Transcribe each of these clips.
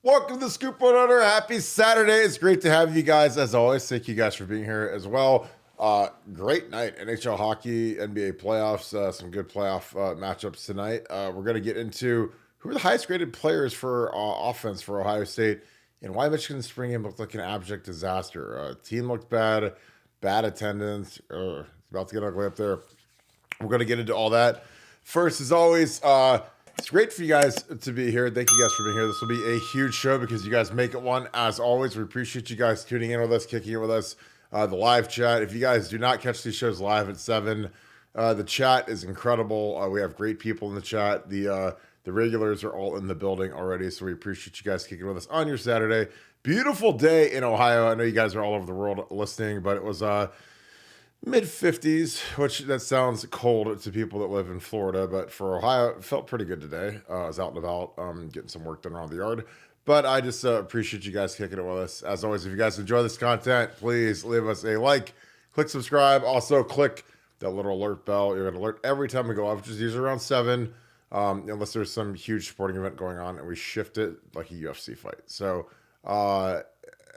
Welcome to the Scoop 100. Happy Saturday. It's great to have you guys as always. Thank you guys for being here as well. Great night. NHL hockey, NBA playoffs, some good playoff matchups tonight. We're going to get into who are the highest graded players for offense for Ohio State and why Michigan's spring game looked like an abject disaster. Team looked bad, bad attendance. It's about to get ugly up there. We're going to get into all that. First, as always, it's great for you guys to be here. Thank you guys for being here. This will be a huge show because you guys make it one. As always, we appreciate you guys tuning in with us, kicking it with us. The live chat. If you guys do not catch these shows live at 7, the chat is incredible. We have great people in the chat. The regulars are all in the building already, so we appreciate you guys kicking with us on your Saturday. Beautiful day in Ohio. I know you guys are all over the world listening, but it was mid-50s, which that sounds cold to people that live in Florida, but for Ohio, it felt pretty good today. I was out and about getting some work done around the yard, but I just appreciate you guys kicking it with us. As always, if you guys enjoy this content, please leave us a like, click subscribe, also click that little alert bell. You're going to alert every time we go off, which is usually around 7, unless there's some huge sporting event going on and we shift it like a UFC fight. So,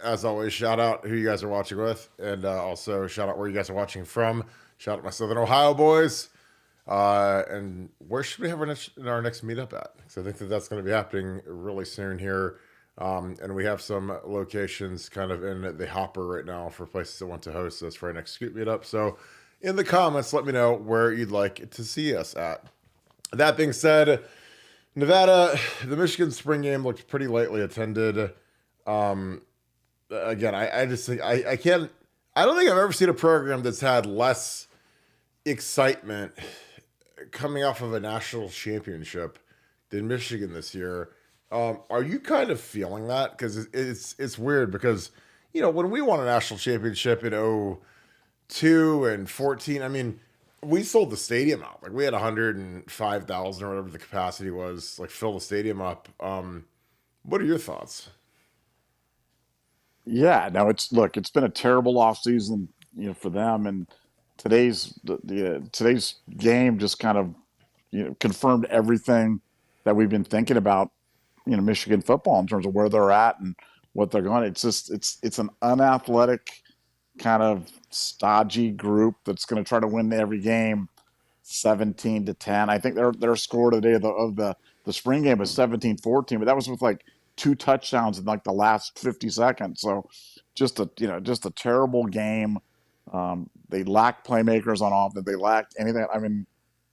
as always, shout out who you guys are watching with, and also shout out where you guys are watching from. Shout out my Southern Ohio boys. And where should we have our next meetup at? Because I think that's going to be happening really soon here. And we have some locations kind of in the hopper right now for places that want to host us for our next Scoop meetup. So in the comments, let me know where you'd like to see us at. That being said, Nevada, the Michigan spring game looked pretty lightly attended. Again, I just think I don't think I've ever seen a program that's had less excitement coming off of a national championship than Michigan this year. Are you kind of feeling that? Because it's weird because, you know, when we won a national championship in 2002 and 14, I mean, we sold the stadium out. Like we had 105,000 or whatever the capacity was, like fill the stadium up. What are your thoughts? Yeah, no, it's been a terrible offseason, for them, and today's game just kind of, confirmed everything that we've been thinking about, Michigan football in terms of where they're at and what they're going. It's just it's an unathletic kind of stodgy group that's going to try to win every game 17-10. I think their score today of the spring game was 17-14, but that was with like 2 touchdowns in like the last 50 seconds. So just a terrible game. They lack playmakers on offense. They lack anything. I mean,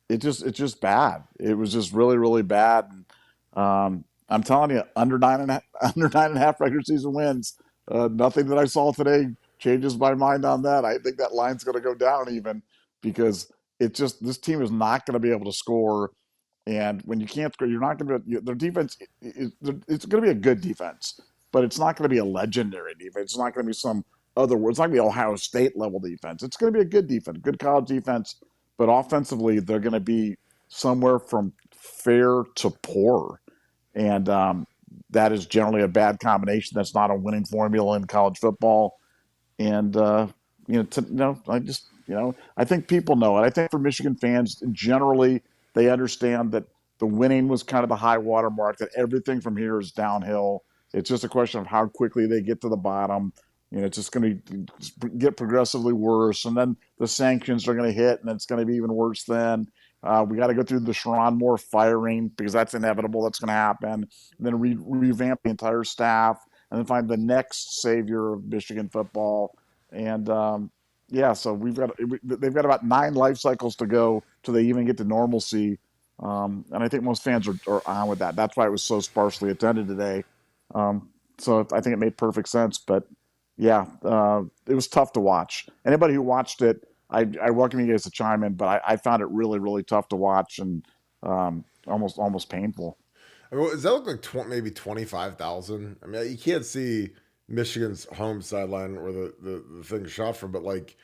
it's just bad. It was just really, really bad. I'm telling you, under 9.5 regular season wins. Nothing that I saw today changes my mind on that. I think that line's going to go down even because this team is not going to be able to score. And when you can't score, you're not going to. Their defense, it's going to be a good defense, but it's not going to be a legendary defense. It's not going to be some other. It's not going to be Ohio State level defense. It's going to be a good defense, good college defense, but offensively, they're going to be somewhere from fair to poor, and that is generally a bad combination. That's not a winning formula in college football. And I think people know it. I think for Michigan fans generally, they understand that the winning was kind of the high water mark, that everything from here is downhill. It's just a question of how quickly they get to the bottom. It's just going to get progressively worse. And then the sanctions are going to hit, and it's going to be even worse then. We got to go through the Sharon Moore firing because that's inevitable. That's going to happen. And then revamp the entire staff and then find the next savior of Michigan football. And so they've got about 9 life cycles to go till they even get to normalcy. And I think most fans are on with that. That's why it was so sparsely attended today. So I think it made perfect sense. But yeah, it was tough to watch. Anybody who watched it, I welcome you guys to chime in, but I found it really, really tough to watch and almost painful. I mean, does that look like maybe 25,000? I mean, you can't see Michigan's home sideline where the thing's shot from, but like,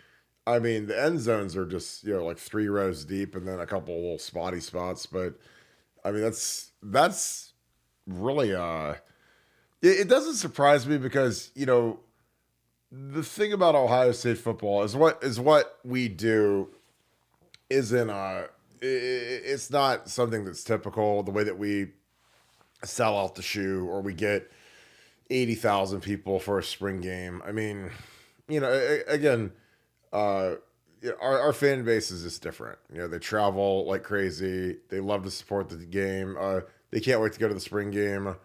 I mean, the end zones are just, like 3 rows deep and then a couple little spotty spots. But I mean, that's really, it doesn't surprise me because, the thing about Ohio State football is what we do isn't, it's not something that's typical the way that we sell out the shoe or we get 80,000 people for a spring game. I mean, again, uh, our fan base is just different. They travel like crazy. They love to support the game. They can't wait to go to the spring game.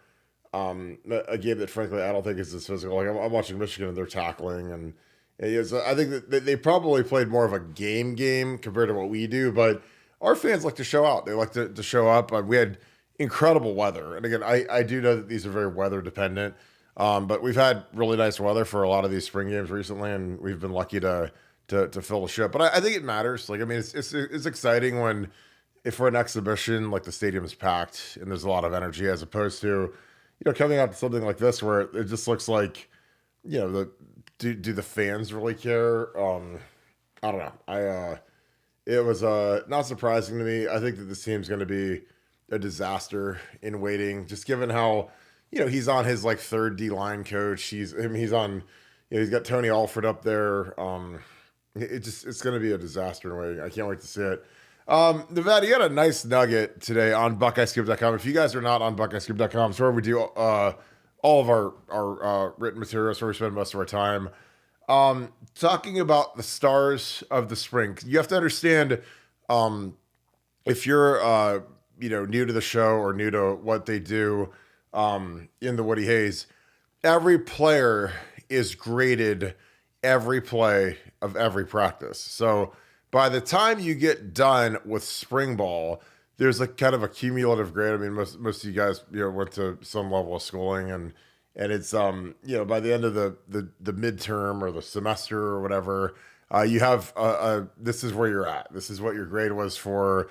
A game that, frankly, I don't think is as physical. Like I'm watching Michigan and they're tackling, and I think that they probably played more of a game compared to what we do. But our fans like to show out. They like to show up. We had incredible weather, and again, I do know that these are very weather dependent. But we've had really nice weather for a lot of these spring games recently, and we've been lucky to fill the ship. But I think it matters. Like I mean, it's exciting when if for an exhibition like the stadium's packed and there's a lot of energy, as opposed to coming out to something like this where it just looks like the do the fans really care? I don't know. It was not surprising to me. I think that this team's going to be a disaster in waiting, just given how he's on his like third D line coach. He's on he's got Tony Alford up there. It's going to be a disaster in waiting. I can't wait to see it. Nevada, you had a nice nugget today on BuckeyeScoop.com. If you guys are not on BuckeyeScoop.com, it's where we do all of our written materials, where we spend most of our time. Talking about the stars of the spring. You have to understand, if you're new to the show or new to what they do in the Woody Hayes, every player is graded every play of every practice. So by the time you get done with spring ball, there's like kind of a cumulative grade. I mean, most of you guys went to some level of schooling, and it's by the end of the midterm or the semester or whatever, you have this is where you're at. This is what your grade was for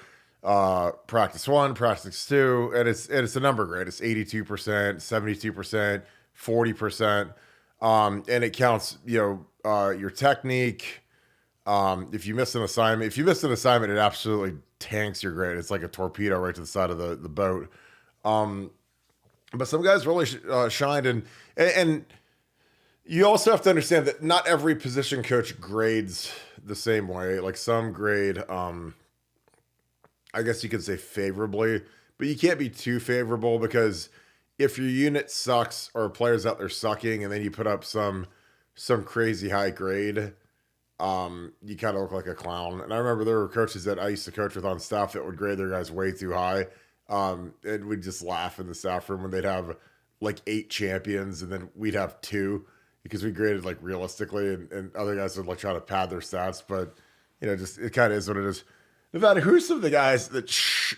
practice 1, practice 2, and it's a number grade. It's 82%, 72%, 40%, and it counts your technique. If you miss an assignment, it absolutely tanks your grade. It's like a torpedo right to the side of the boat. But some guys really shined, and you also have to understand that not every position coach grades the same way. Like some grade, I guess you could say favorably, but you can't be too favorable, because if your unit sucks or a player's out there sucking, and then you put up some crazy high grade, you kind of look like a clown. And I remember there were coaches that I used to coach with on staff that would grade their guys way too high. And we'd just laugh in the staff room when they'd have like 8 champions and then we'd have 2, because we graded like realistically, and other guys would like try to pad their stats. But just it kind of is what it is. Nevada, who's some of the guys that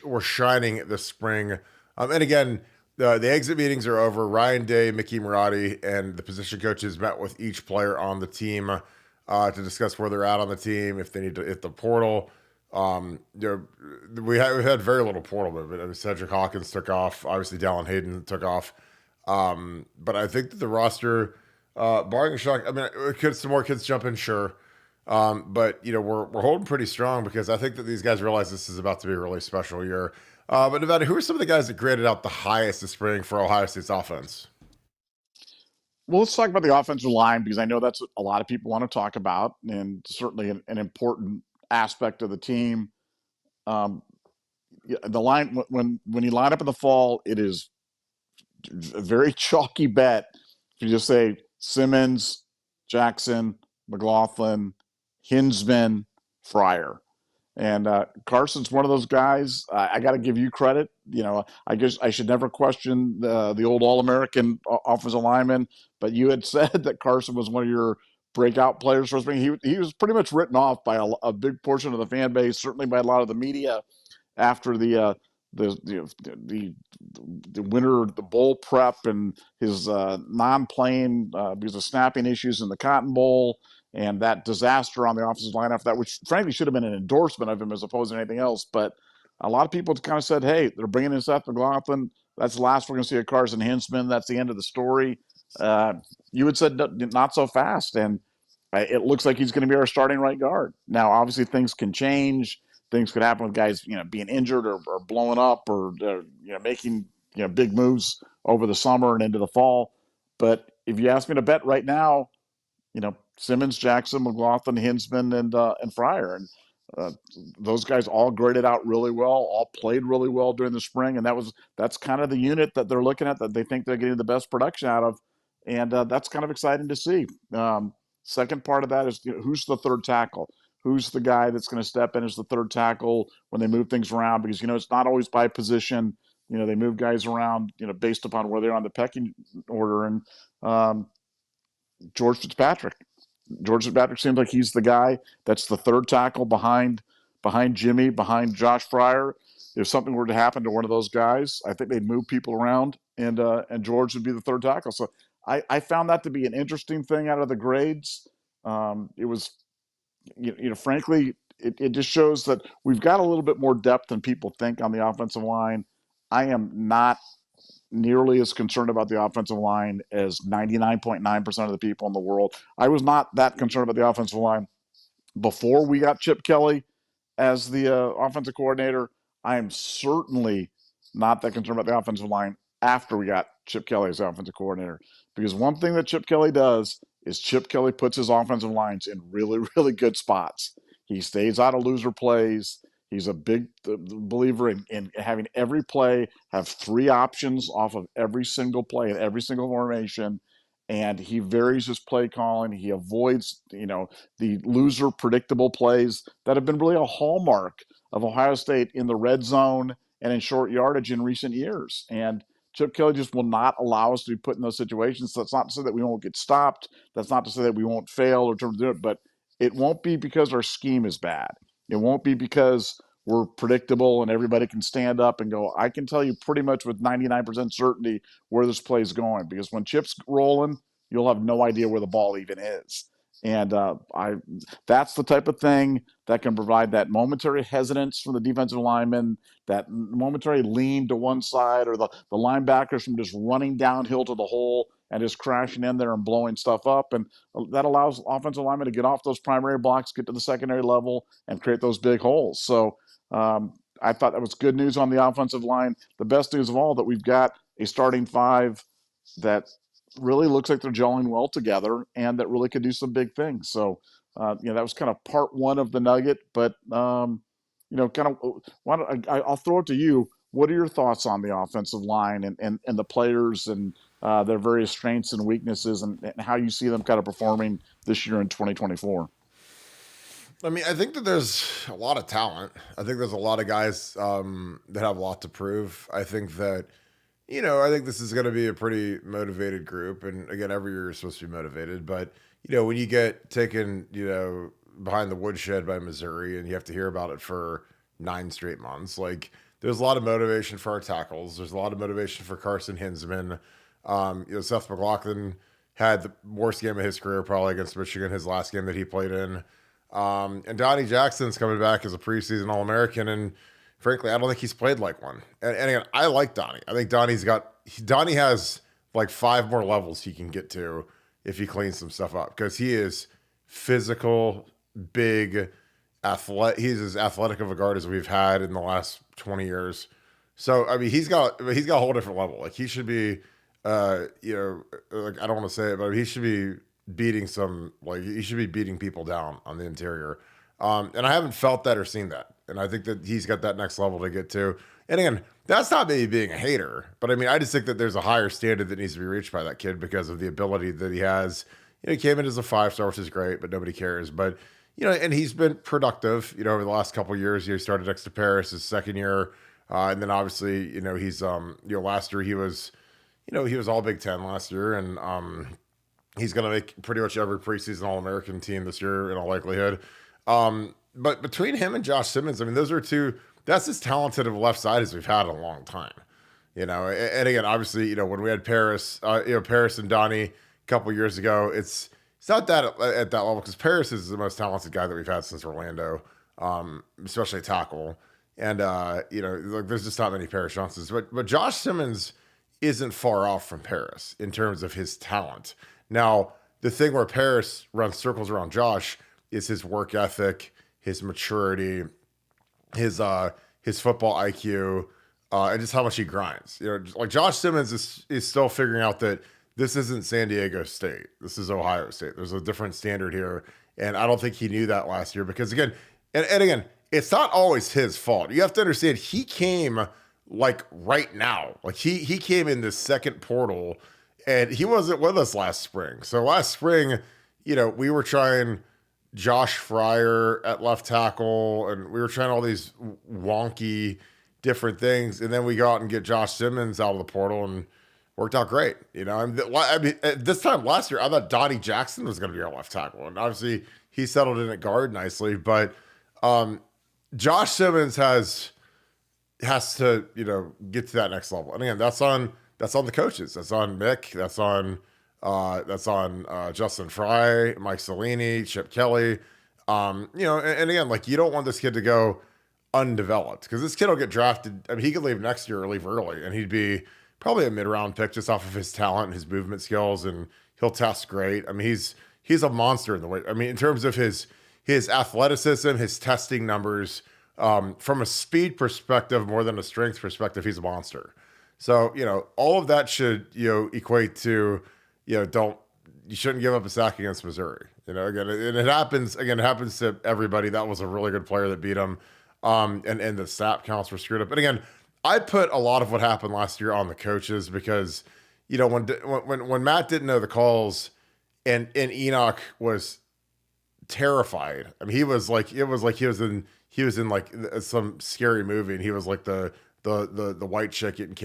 were shining this spring? And again, the exit meetings are over. Ryan Day, Mickey Marotti, and the position coaches met with each player on the team to discuss where they're at on the team, if they need to hit the portal. We've had very little portal movement. I mean, Cedric Hawkins took off. Obviously, Dallin Hayden took off. But I think that the roster, barring a shock, I mean, could some more kids jump in? Sure. But we're holding pretty strong, because I think that these guys realize this is about to be a really special year. But Nevada, who are some of the guys that graded out the highest this spring for Ohio State's offense? Well, let's talk about the offensive line, because I know that's what a lot of people want to talk about, and certainly an important aspect of the team. The line, when you line up in the fall, it is a very chalky bet. If you just say Simmons, Jackson, McLaughlin, Hinsman, Fryer. And Carson's one of those guys. I got to give you credit. I guess I should never question the old All-American offensive lineman, but you had said that Carson was one of your breakout players for spring. He was pretty much written off by a big portion of the fan base, certainly by a lot of the media, after the winter, the bowl prep, and his non-playing because of snapping issues in the Cotton Bowl, and that disaster on the offensive line after that, which frankly should have been an endorsement of him as opposed to anything else. But a lot of people kind of said, hey, they're bringing in Seth McLaughlin. That's the last we're going to see of Carson Hinsman. That's the end of the story. You had said not so fast, and it looks like he's going to be our starting right guard. Now, obviously, things can change. Things could happen with guys, being injured or blowing up, or making big moves over the summer and into the fall. But if you ask me to bet right now, Simmons, Jackson, McLaughlin, Hinsman, and Fryer, and those guys all graded out really well, all played really well during the spring, and that's kind of the unit that they're looking at, that they think they're getting the best production out of. and that's kind of exciting to see. Second part of that is, who's the third tackle? Who's the guy that's going to step in as the third tackle when they move things around? Because, it's not always by position. They move guys around, based upon where they're on the pecking order. And George Fitzpatrick. George Fitzpatrick seems like he's the guy that's the third tackle behind Jimmy, behind Josh Fryer. If something were to happen to one of those guys, I think they'd move people around, and George would be the third tackle. So I found that to be an interesting thing out of the grades. It was, frankly, it just shows that we've got a little bit more depth than people think on the offensive line. I am not nearly as concerned about the offensive line as 99.9% of the people in the world. I was not that concerned about the offensive line before we got Chip Kelly as the offensive coordinator. I am certainly not that concerned about the offensive line after we got Chip Kelly as the offensive coordinator. Because one thing that Chip Kelly does is Chip Kelly puts his offensive lines in really, really good spots. He stays out of loser plays. He's a big believer in having every play have three options off of every single play and every single formation. And he varies his play calling. He avoids, the loser predictable plays that have been really a hallmark of Ohio State in the red zone and in short yardage in recent years. And Chip Kelly just will not allow us to be put in those situations. So that's not to say that we won't get stopped. That's not to say that we won't fail or to do it, but it won't be because our scheme is bad. It won't be because we're predictable and everybody can stand up and go, I can tell you pretty much with 99% certainty where this play is going. Because when Chip's rolling, you'll have no idea where the ball even is. And that's the type of thing that can provide that momentary hesitance from the defensive lineman, that momentary lean to one side, or the linebackers from just running downhill to the hole and just crashing in there and blowing stuff up. And that allows offensive linemen to get off those primary blocks, get to the secondary level, and create those big holes. So I thought that was good news on the offensive line. The best news of all, that we've got a starting five that really looks like they're gelling well together and that really could do some big things. So, that was kind of part one of the nugget, but, I'll throw it to you. What are your thoughts on the offensive line and the players and their various strengths and weaknesses, and how you see them kind of performing this year in 2024? I mean, I think that there's a lot of talent. I think there's a lot of guys that have a lot to prove. I think that, I think this is going to be a pretty motivated group. And again, every year you're supposed to be motivated. But, when you get taken, behind the woodshed by Missouri and you have to hear about it for 9 straight months, like, there's a lot of motivation for our tackles. There's a lot of motivation for Carson Hinsman. Seth McLaughlin had the worst game of his career probably against Michigan, his last game that he played in. And Donnie Jackson's coming back as a preseason All-American, and frankly, I don't think he's played like one. And again, I like Donnie. I think Donnie has like 5 more levels he can get to if he cleans some stuff up, because he is physical, big, he's as athletic of a guard as we've had in the last 20 years. So, I mean, he's got a whole different level. Like, he should be, like, I don't want to say it, but he should be beating people down on the interior. And I haven't felt that or seen that. And I think that he's got that next level to get to. And again, that's not me being a hater, but I mean, I just think that there's a higher standard that needs to be reached by that kid because of the ability that he has. He came in as a 5-star, which is great, but nobody cares. But, and he's been productive, over the last couple of years. He started next to Paris his second year. And then obviously, he's, last year he was all Big Ten last year. And, he's going to make pretty much every preseason All-American team this year in all likelihood. But between him and Josh Simmons, I mean, those are two, that's as talented of a left side as we've had in a long time, and again, obviously, when we had Paris, Paris and Donnie a couple years ago, it's not that at that level, because Paris is the most talented guy that we've had since Orlando, especially tackle. And, there's just not many Paris Johnsons, but Josh Simmons isn't far off from Paris in terms of his talent. Now, the thing where Paris runs circles around Josh is his work ethic, his maturity, his football IQ, and just how much he grinds. Like, Josh Simmons is still figuring out that this isn't San Diego State. This is Ohio State. There's a different standard here. And I don't think he knew that last year, because again, and again, it's not always his fault. You have to understand, he came like right now. Like, he came in the second portal, And he wasn't with us last spring. So last spring, we were trying Josh Fryer at left tackle, and we were trying all these wonky different things. And then we go out and get Josh Simmons out of the portal, and worked out great. I mean, at this time last year, I thought Donnie Jackson was going to be our left tackle. And obviously he settled in at guard nicely. But Josh Simmons has to, get to that next level. And again, that's on the coaches. That's on Mick. That's on Justin Fry, Mike Salini, Chip Kelly. And again, like, you don't want this kid to go undeveloped, because this kid will get drafted. I mean, he could leave next year or leave early, and he'd be probably a mid-round pick just off of his talent and his movement skills, and he'll test great. I mean, he's a monster in the way. I mean, in terms of his athleticism, his testing numbers, from a speed perspective more than a strength perspective, he's a monster. So, all of that should, equate to, you shouldn't give up a sack against Missouri. Again, and it happens to everybody. That was a really good player that beat him. And the snap counts were screwed up. And again, I put a lot of what happened last year on the coaches, because, when Matt didn't know the calls and Enoch was terrified. I mean, it was like he was in like some scary movie, and he was like the white chick getting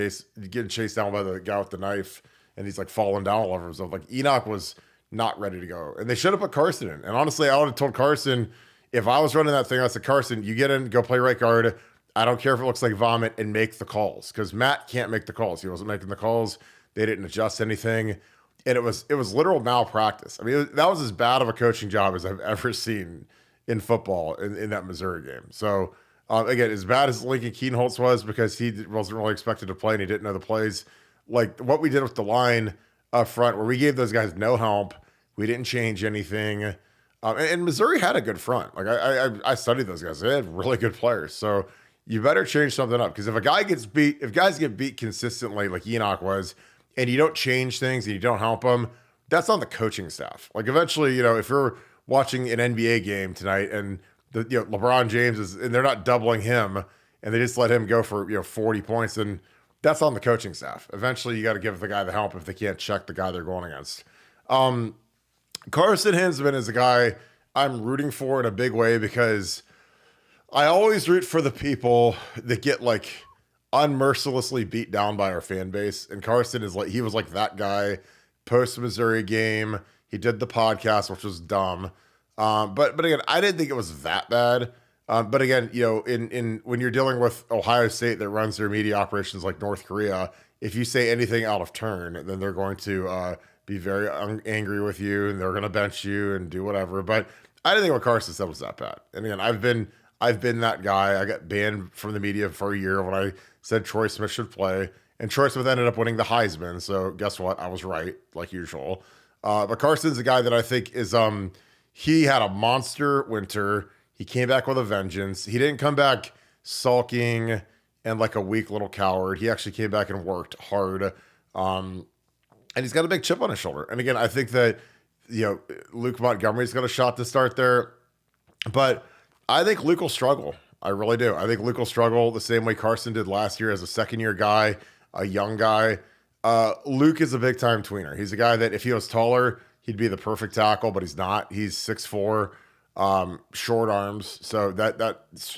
chased down by the guy with the knife, and he's like falling down all over himself. Like, Enoch was not ready to go, and they should have put Carson in. And honestly, I would have told Carson, if I was running that thing, I said, Carson, you get in, go play right guard. I don't care if it looks like vomit, and make the calls, because Matt can't make the calls. He wasn't making the calls. They didn't adjust anything, and it was literal malpractice. I mean, that was as bad of a coaching job as I've ever seen in football in that Missouri game. So again, as bad as Lincoln Keenholz was, because he wasn't really expected to play and he didn't know the plays, like what we did with the line up front, where we gave those guys no help, we didn't change anything. And Missouri had a good front. Like, I studied those guys. They had really good players. So you better change something up, because if guys get beat consistently like Enoch was, and you don't change things and you don't help them, that's on the coaching staff. Like, eventually, if you're watching an NBA game tonight and LeBron James and they're not doubling him, and they just let him go for 40 points, and that's on the coaching staff. Eventually, you got to give the guy the help if they can't check the guy they're going against. Carson Hinsman is a guy I'm rooting for in a big way, because I always root for the people that get like unmercilessly beat down by our fan base. And Carson he was like that guy post Missouri game. He did the podcast, which was dumb. But again, I didn't think it was that bad. But again, in when you're dealing with Ohio State that runs their media operations like North Korea, if you say anything out of turn, then they're going to be very angry with you, and they're going to bench you and do whatever. But I didn't think what Carson said was that bad. And again, I've been that guy. I got banned from the media for a year when I said Troy Smith should play, and Troy Smith ended up winning the Heisman. So guess what? I was right, like usual. But Carson's a guy that I think is he had a monster winter. He came back with a vengeance. He didn't come back sulking and like a weak little coward. He actually came back and worked hard. And he's got a big chip on his shoulder. And again, I think that, Luke Montgomery's got a shot to start there. But I think Luke will struggle. I really do. I think Luke will struggle the same way Carson did last year as a second-year guy, a young guy. Luke is a big-time tweener. He's a guy that if he was taller, he'd be the perfect tackle, but he's not. He's 6'4", short arms. So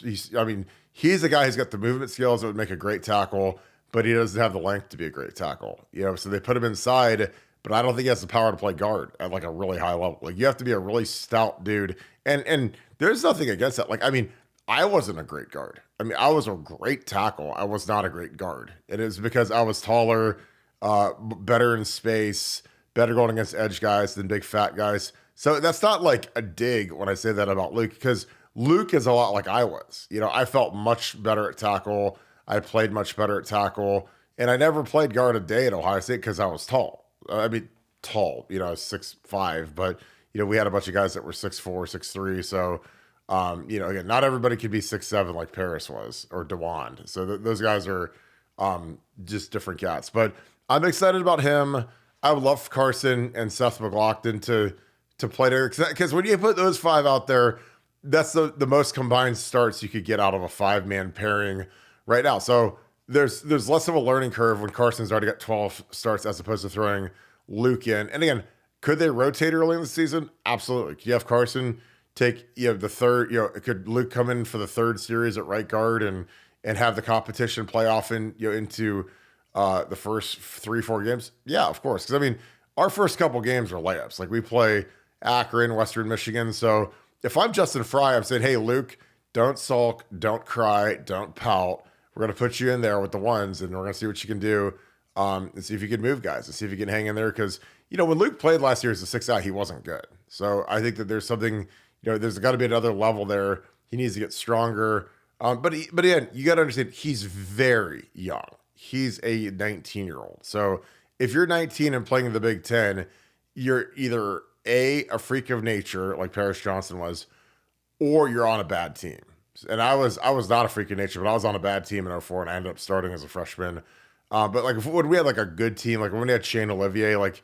he's a guy who's got the movement skills that would make a great tackle, but he doesn't have the length to be a great tackle. So they put him inside, but I don't think he has the power to play guard at like a really high level. Like, you have to be a really stout dude. And there's nothing against that. Like, I mean, I wasn't a great guard. I mean, I was a great tackle. I was not a great guard. It is because I was taller, better in space, better going against edge guys than big fat guys. So that's not like a dig when I say that about Luke, because Luke is a lot like I was. I felt much better at tackle. I played much better at tackle. And I never played guard a day at Ohio State because I was tall. I mean, tall, I was 6'5", but, we had a bunch of guys that were 6'4", 6'3". So, again, not everybody could be 6'7" like Paris was, or DeWand. So those guys are just different cats. But I'm excited about him. I would love Carson and Seth McLaughlin to play there, because when you put those five out there, that's the most combined starts you could get out of a 5-man pairing right now. So there's less of a learning curve when Carson's already got 12 starts, as opposed to throwing Luke in. And again, could they rotate early in the season? Absolutely. Could you have Carson take the third? Could Luke come in for the third series at right guard and have the competition play off into the first 3-4 games? Yeah, of course. Because I mean, our first couple games are layups. Like we play Akron, Western Michigan. So if I'm Justin Fry, I'm saying, hey, Luke, don't sulk, don't cry, don't pout. We're going to put you in there with the ones, and we're going to see what you can do, and see if you can move guys, and see if you can hang in there. Because, when Luke played last year as a 6 out, he wasn't good. So I think that there's something, there's got to be another level there. He needs to get stronger. But again, you got to understand, he's very young. He's a 19-year-old. So if you're 19 and playing in the Big Ten, you're either a freak of nature, like Paris Johnson was, or you're on a bad team. And I was not a freak of nature, but I was on a bad team in 2004, and I ended up starting as a freshman. But like when we had like a good team, like when we had Shane Olivier, like,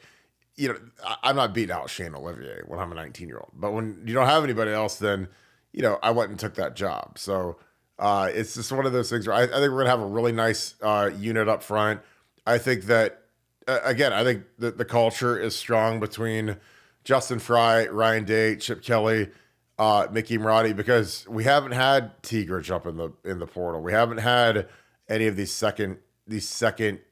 I'm not beating out Shane Olivier when I'm a 19-year-old. But when you don't have anybody else, then, I went and took that job. So it's just one of those things where I think we're going to have a really nice unit up front. I think that, again, I think that the culture is strong between Justin Fry, Ryan Day, Chip Kelly, Mickey Marotti, because we haven't had Tigre jump in the portal. We haven't had any of these second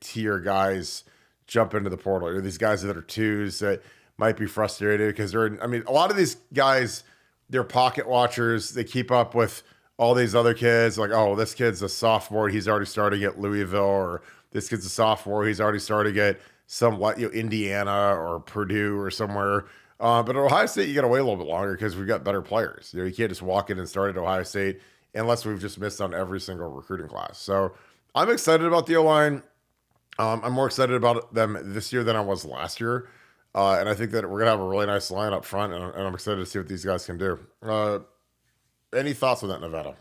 tier guys jump into the portal, or these guys that are twos that might be frustrated because a lot of these guys, they're pocket watchers. They keep up with all these other kids, like, oh, this kid's a sophomore, he's already starting at Louisville, or this kid's a sophomore, he's already starting at Indiana or Purdue or somewhere. But at Ohio State, you got to wait a little bit longer because we've got better players. You can't just walk in and start at Ohio State unless we've just missed on every single recruiting class. So I'm excited about the O-line. I'm more excited about them this year than I was last year. And I think that we're going to have a really nice line up front, and I'm excited to see what these guys can do. Any thoughts on that, Nevada?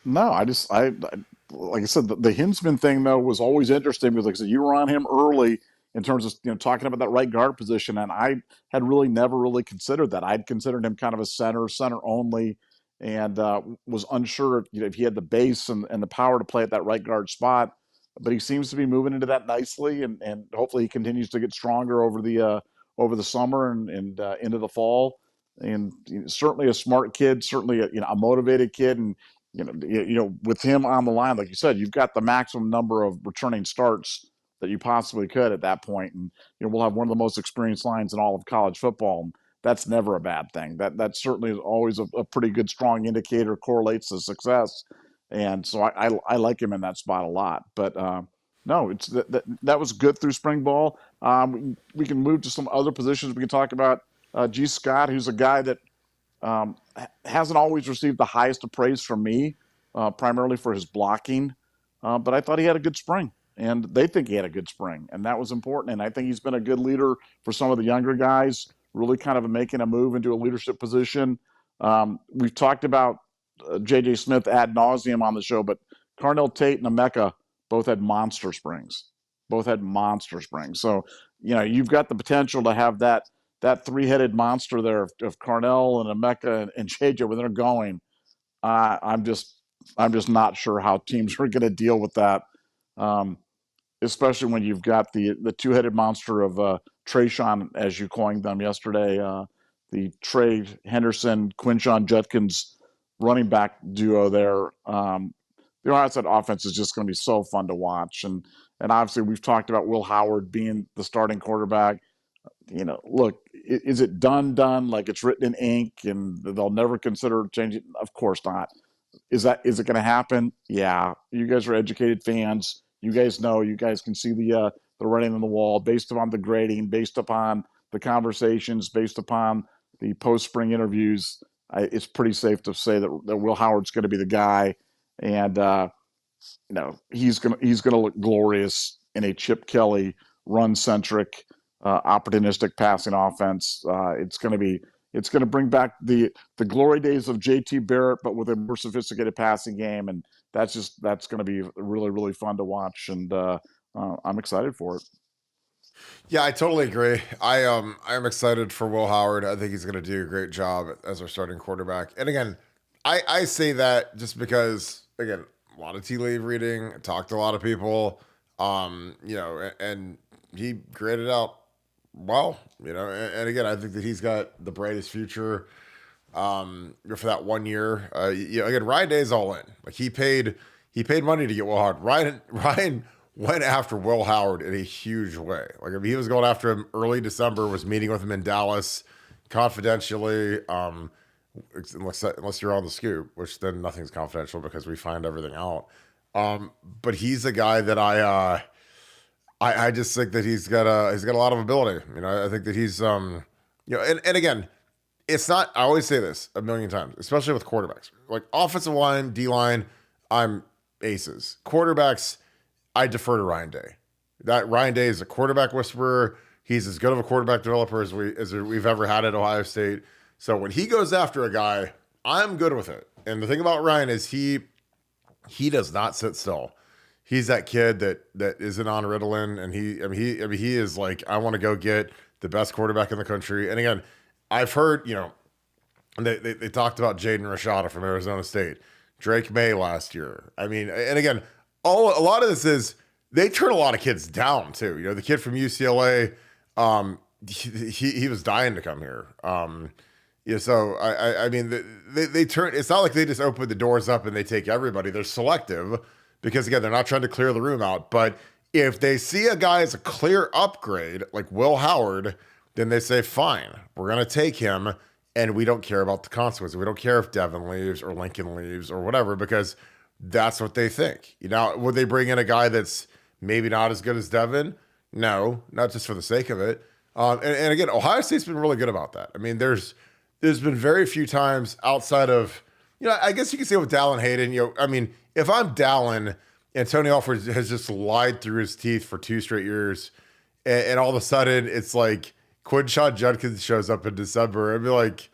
No, I like I said, the Hinsman thing, though, was always interesting because, like I said, you were on him early in terms of talking about that right guard position, and I had never really considered that. I'd considered him kind of a center only, and was unsure if he had the base and the power to play at that right guard spot. But he seems to be moving into that nicely, and hopefully he continues to get stronger over the summer and into the fall. And certainly a smart kid, certainly a motivated kid, and with him on the line, like you said, you've got the maximum number of returning starts that you possibly could at that point. And we'll have one of the most experienced lines in all of college football. And that's never a bad thing. That certainly is always a pretty good, strong indicator, correlates to success. And so I like him in that spot a lot. But no, it's that was good through spring ball. We can move to some other positions. We can talk about G. Scott, who's a guy that hasn't always received the highest of praise from me, primarily for his blocking. But I thought he had a good spring. And they think he had a good spring, and that was important. And I think he's been a good leader for some of the younger guys, really kind of making a move into a leadership position. We've talked about J.J. Smith ad nauseum on the show, but Carnell Tate and Emeka both had monster springs. So, you've got the potential to have that three-headed monster there of Carnell and Emeka and J.J. when they're going. I'm just not sure how teams are going to deal with that. Especially when you've got the two-headed monster of Trayshawn, as you coined them yesterday, the Trey Henderson, Quinshon Judkins running back duo there. The Ohio State offense is just going to be so fun to watch. And obviously we've talked about Will Howard being the starting quarterback. Look, is it done like it's written in ink and they'll never consider changing? Of course not. Is it going to happen? Yeah. You guys are educated fans. You guys know. You guys can see the writing on the wall based upon the grading, based upon the conversations, based upon the post-spring interviews. It's pretty safe to say that Will Howard's going to be the guy, and he's going to look glorious in a Chip Kelly run-centric, opportunistic passing offense. It's going to bring back the glory days of JT Barrett, but with a more sophisticated passing game, and that's going to be really, really fun to watch, and I'm excited for it. Yeah, I totally agree. I'm excited for Will Howard. I think he's going to do a great job as our starting quarterback. And again, I say that just because, again, a lot of tea leaf reading, talked to a lot of people, and he graded out well, and again, I think that he's got the brightest future for that 1 year. Again, Ryan Day's all in. Like he paid money to get Will Howard. Ryan went after Will Howard in a huge way. Like, I mean, he was going after him early December, was meeting with him in Dallas confidentially. Unless you're on the scoop, which then nothing's confidential because we find everything out. But he's a guy that I just think that he's got a lot of ability. I think that he's and again, it's not, I always say this a million times, especially with quarterbacks. Like offensive line, D line, I'm aces. Quarterbacks, I defer to Ryan Day. That Ryan Day is a quarterback whisperer. He's as good of a quarterback developer as we've ever had at Ohio State. So when he goes after a guy, I'm good with it. And the thing about Ryan is he does not sit still. He's that kid that isn't on Ritalin, and he is like, I want to go get the best quarterback in the country. And again, I've heard, they talked about Jaden Rashada from Arizona State, Drake May last year. I mean, and again, a lot of this is they turn a lot of kids down too. The kid from UCLA, he was dying to come here. So I mean, they turn. It's not like they just open the doors up and they take everybody. They're selective because again, they're not trying to clear the room out. But if they see a guy as a clear upgrade like Will Howard, then they say, fine, we're going to take him, and we don't care about the consequences. We don't care if Devin leaves or Lincoln leaves or whatever, because that's what they think. Would they bring in a guy that's maybe not as good as Devin? No, not just for the sake of it. And again, Ohio State's been really good about that. I mean, there's been very few times outside of, I guess you could say with Dallin Hayden, I mean, if I'm Dallin and Tony Alford has just lied through his teeth for 2 straight years, and all of a sudden it's like, Quinshon Judkins shows up in December. I'd be like,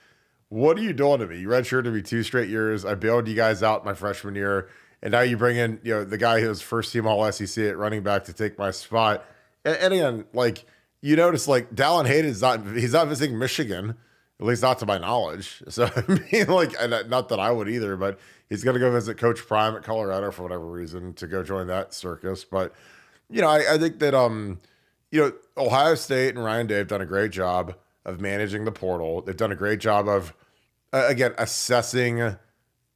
what are you doing to me? You redshirted me 2 straight years. I bailed you guys out my freshman year. And now you bring in, the guy who was first team all SEC at running back to take my spot. And again, like, you notice like Dallin Hayden he's not visiting Michigan, at least not to my knowledge. So I mean, like, not that I would either, but he's going to go visit Coach Prime at Colorado for whatever reason to go join that circus. But, I think that, Ohio State and Ryan Day have done a great job of managing the portal. They've done a great job of, again, assessing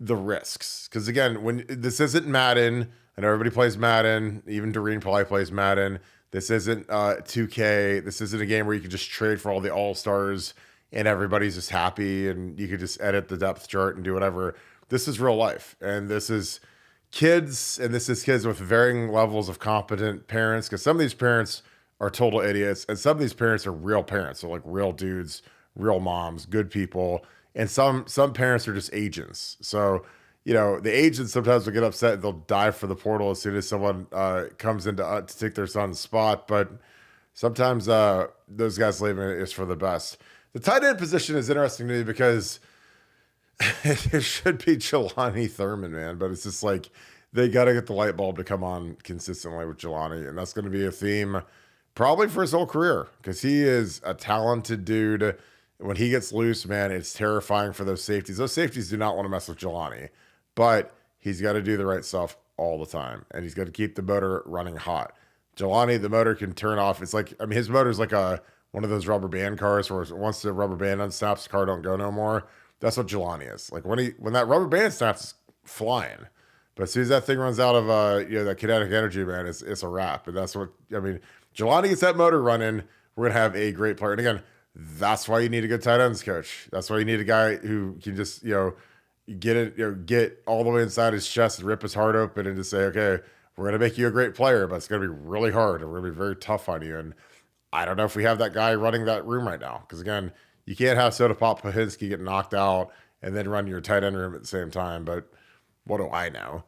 the risks. Because, again, when this isn't Madden, and everybody plays Madden, even Doreen probably plays Madden. This isn't 2K. This isn't a game where you can just trade for all the all-stars and everybody's just happy and you could just edit the depth chart and do whatever. This is real life. And this is kids, and this is kids with varying levels of competent parents, because some of these parents are total idiots, and some of these parents are real parents. They're like real dudes, real moms, good people, and some parents are just agents. So, the agents sometimes will get upset and they'll dive for the portal as soon as someone comes in to take their son's spot. But sometimes those guys leaving is for the best. The tight end position is interesting to me because it should be Jelani Thurman, man, but it's just like they got to get the light bulb to come on consistently with Jelani, and that's going to be a theme probably for his whole career, because he is a talented dude. When he gets loose, man, it's terrifying for those safeties. Those safeties do not want to mess with Jelani, but he's got to do the right stuff all the time, and he's got to keep the motor running hot. Jelani, the motor can turn off. It's like, I mean, his motor is like one of those rubber band cars where once the rubber band unstops, the car don't go no more. That's what Jelani is. Like when that rubber band stops, it's flying. But as soon as that thing runs out of that kinetic energy, man, it's a wrap. And that's what, I mean, Jelani gets that motor running, we're gonna have a great player. And again, that's why you need a good tight ends coach. That's why you need a guy who can just get all the way inside his chest and rip his heart open and just say, okay, we're gonna make you a great player, but it's gonna be really hard and we're gonna be very tough on you. And I don't know if we have that guy running that room right now, because again, you can't have Soda Pop Pahinski get knocked out and then run your tight end room at the same time. But what do I know?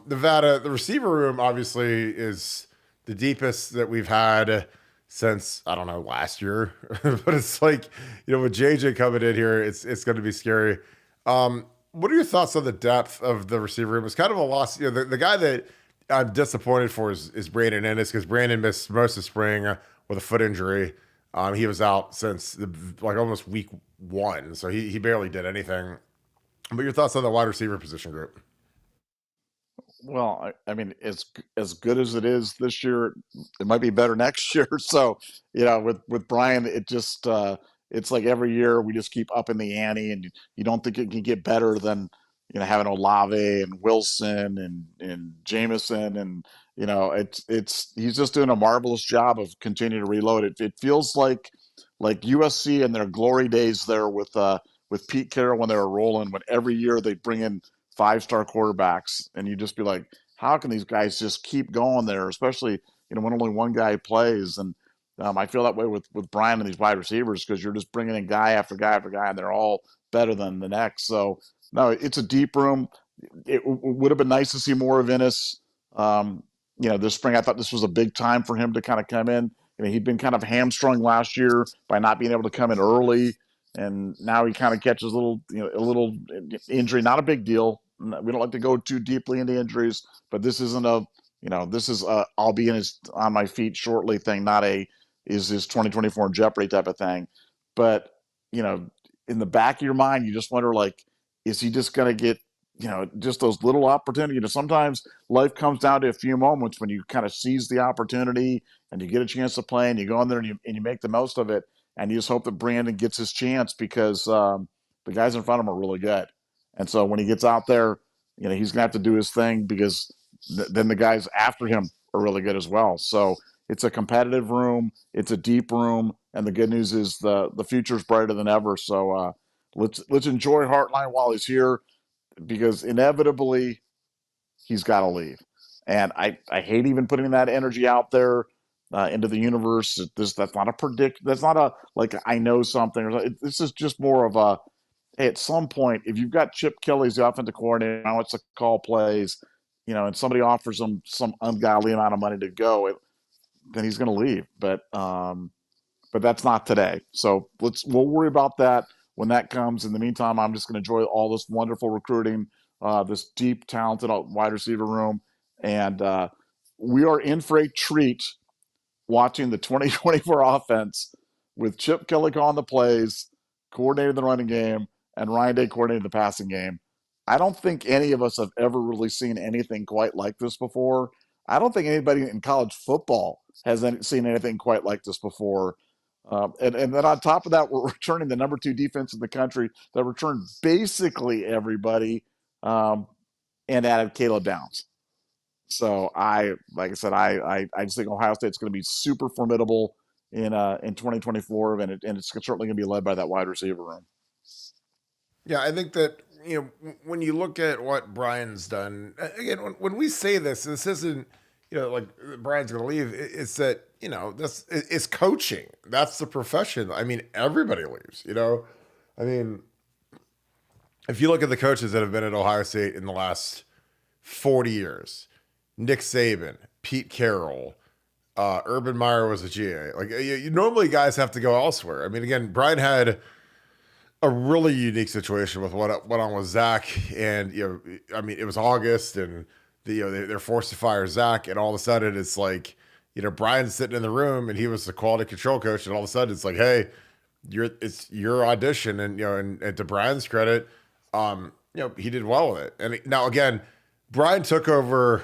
Nevada, the receiver room obviously is the deepest that we've had since, I don't know, last year. But it's like, with JJ coming in here, it's going to be scary. What are your thoughts on the depth of the receiver room? It's kind of a loss. The guy that I'm disappointed for is Brandon Ennis, because Brandon missed most of spring with a foot injury. He was out since almost week 1, so he barely did anything. But your thoughts on the wide receiver position group? Well, I mean, as good as it is this year, it might be better next year. So, with Brian, it's like every year we just keep upping the ante, and you don't think it can get better than having Olave and Wilson and Jameson, and it's he's just doing a marvelous job of continuing to reload it. It feels like USC in their glory days there with Pete Carroll when they were rolling, when every year they bring in five-star quarterbacks, and you just be like, how can these guys just keep going there, especially when only one guy plays? And I feel that way with Brian and these wide receivers, because you're just bringing in guy after guy after guy, and they're all better than the next. So no, it's a deep room. It would have been nice to see more of Ennis. This spring, I thought this was a big time for him to kind of come in. He'd been kind of hamstrung last year by not being able to come in early, and now he kind of catches a little injury. Not a big deal. We don't like to go too deeply into injuries, but this isn't this is I'll be on my feet shortly thing, not a is this 2024 in jeopardy type of thing. But in the back of your mind, you just wonder, like, is he just going to get just those little opportunities? Sometimes life comes down to a few moments when you kind of seize the opportunity and you get a chance to play, and you go in there and you make the most of it, and you just hope that Brandon gets his chance, because the guys in front of him are really good. And so when he gets out there, he's gonna have to do his thing, because then the guys after him are really good as well. So it's a competitive room, it's a deep room, and the good news is the future's brighter than ever. So let's enjoy Heartline while he's here, because inevitably he's got to leave. And I hate even putting that energy out there into the universe. That's not a predict. That's not a like I know something. This is just more of a, hey, at some point, if you've got Chip Kelly as the offensive coordinator, now it's to call plays, and somebody offers him some ungodly amount of money to go, then he's going to leave. But that's not today. So we'll worry about that when that comes. In the meantime, I'm just going to enjoy all this wonderful recruiting, this deep, talented wide receiver room, and we are in for a treat watching the 2024 offense with Chip Kelly calling the plays, coordinating the running game, and Ryan Day coordinating the passing game. I don't think any of us have ever really seen anything quite like this before. I don't think anybody in college football has seen anything quite like this before. And then on top of that, we're returning the number 2 defense in the country that returned basically everybody, and added Caleb Downs. So like I said, I just think Ohio State's going to be super formidable in 2024, and it's certainly going to be led by that wide receiver room. Yeah, I think that when you look at what Brian's done, again, when we say this isn't like Brian's going to leave. It's that this it's coaching. That's the profession. I mean, everybody leaves. I mean, if you look at the coaches that have been at Ohio State in the last 40 years, Nick Saban, Pete Carroll, Urban Meyer was a GA. Like normally guys have to go elsewhere. I mean, again, Brian had a really unique situation with what went on with Zach, and I mean, it was August, and they're forced to fire Zach, and all of a sudden it's like Brian's sitting in the room, and he was the quality control coach, and all of a sudden it's like, hey, it's your audition, and and to Brian's credit, he did well with it. And now again, Brian took over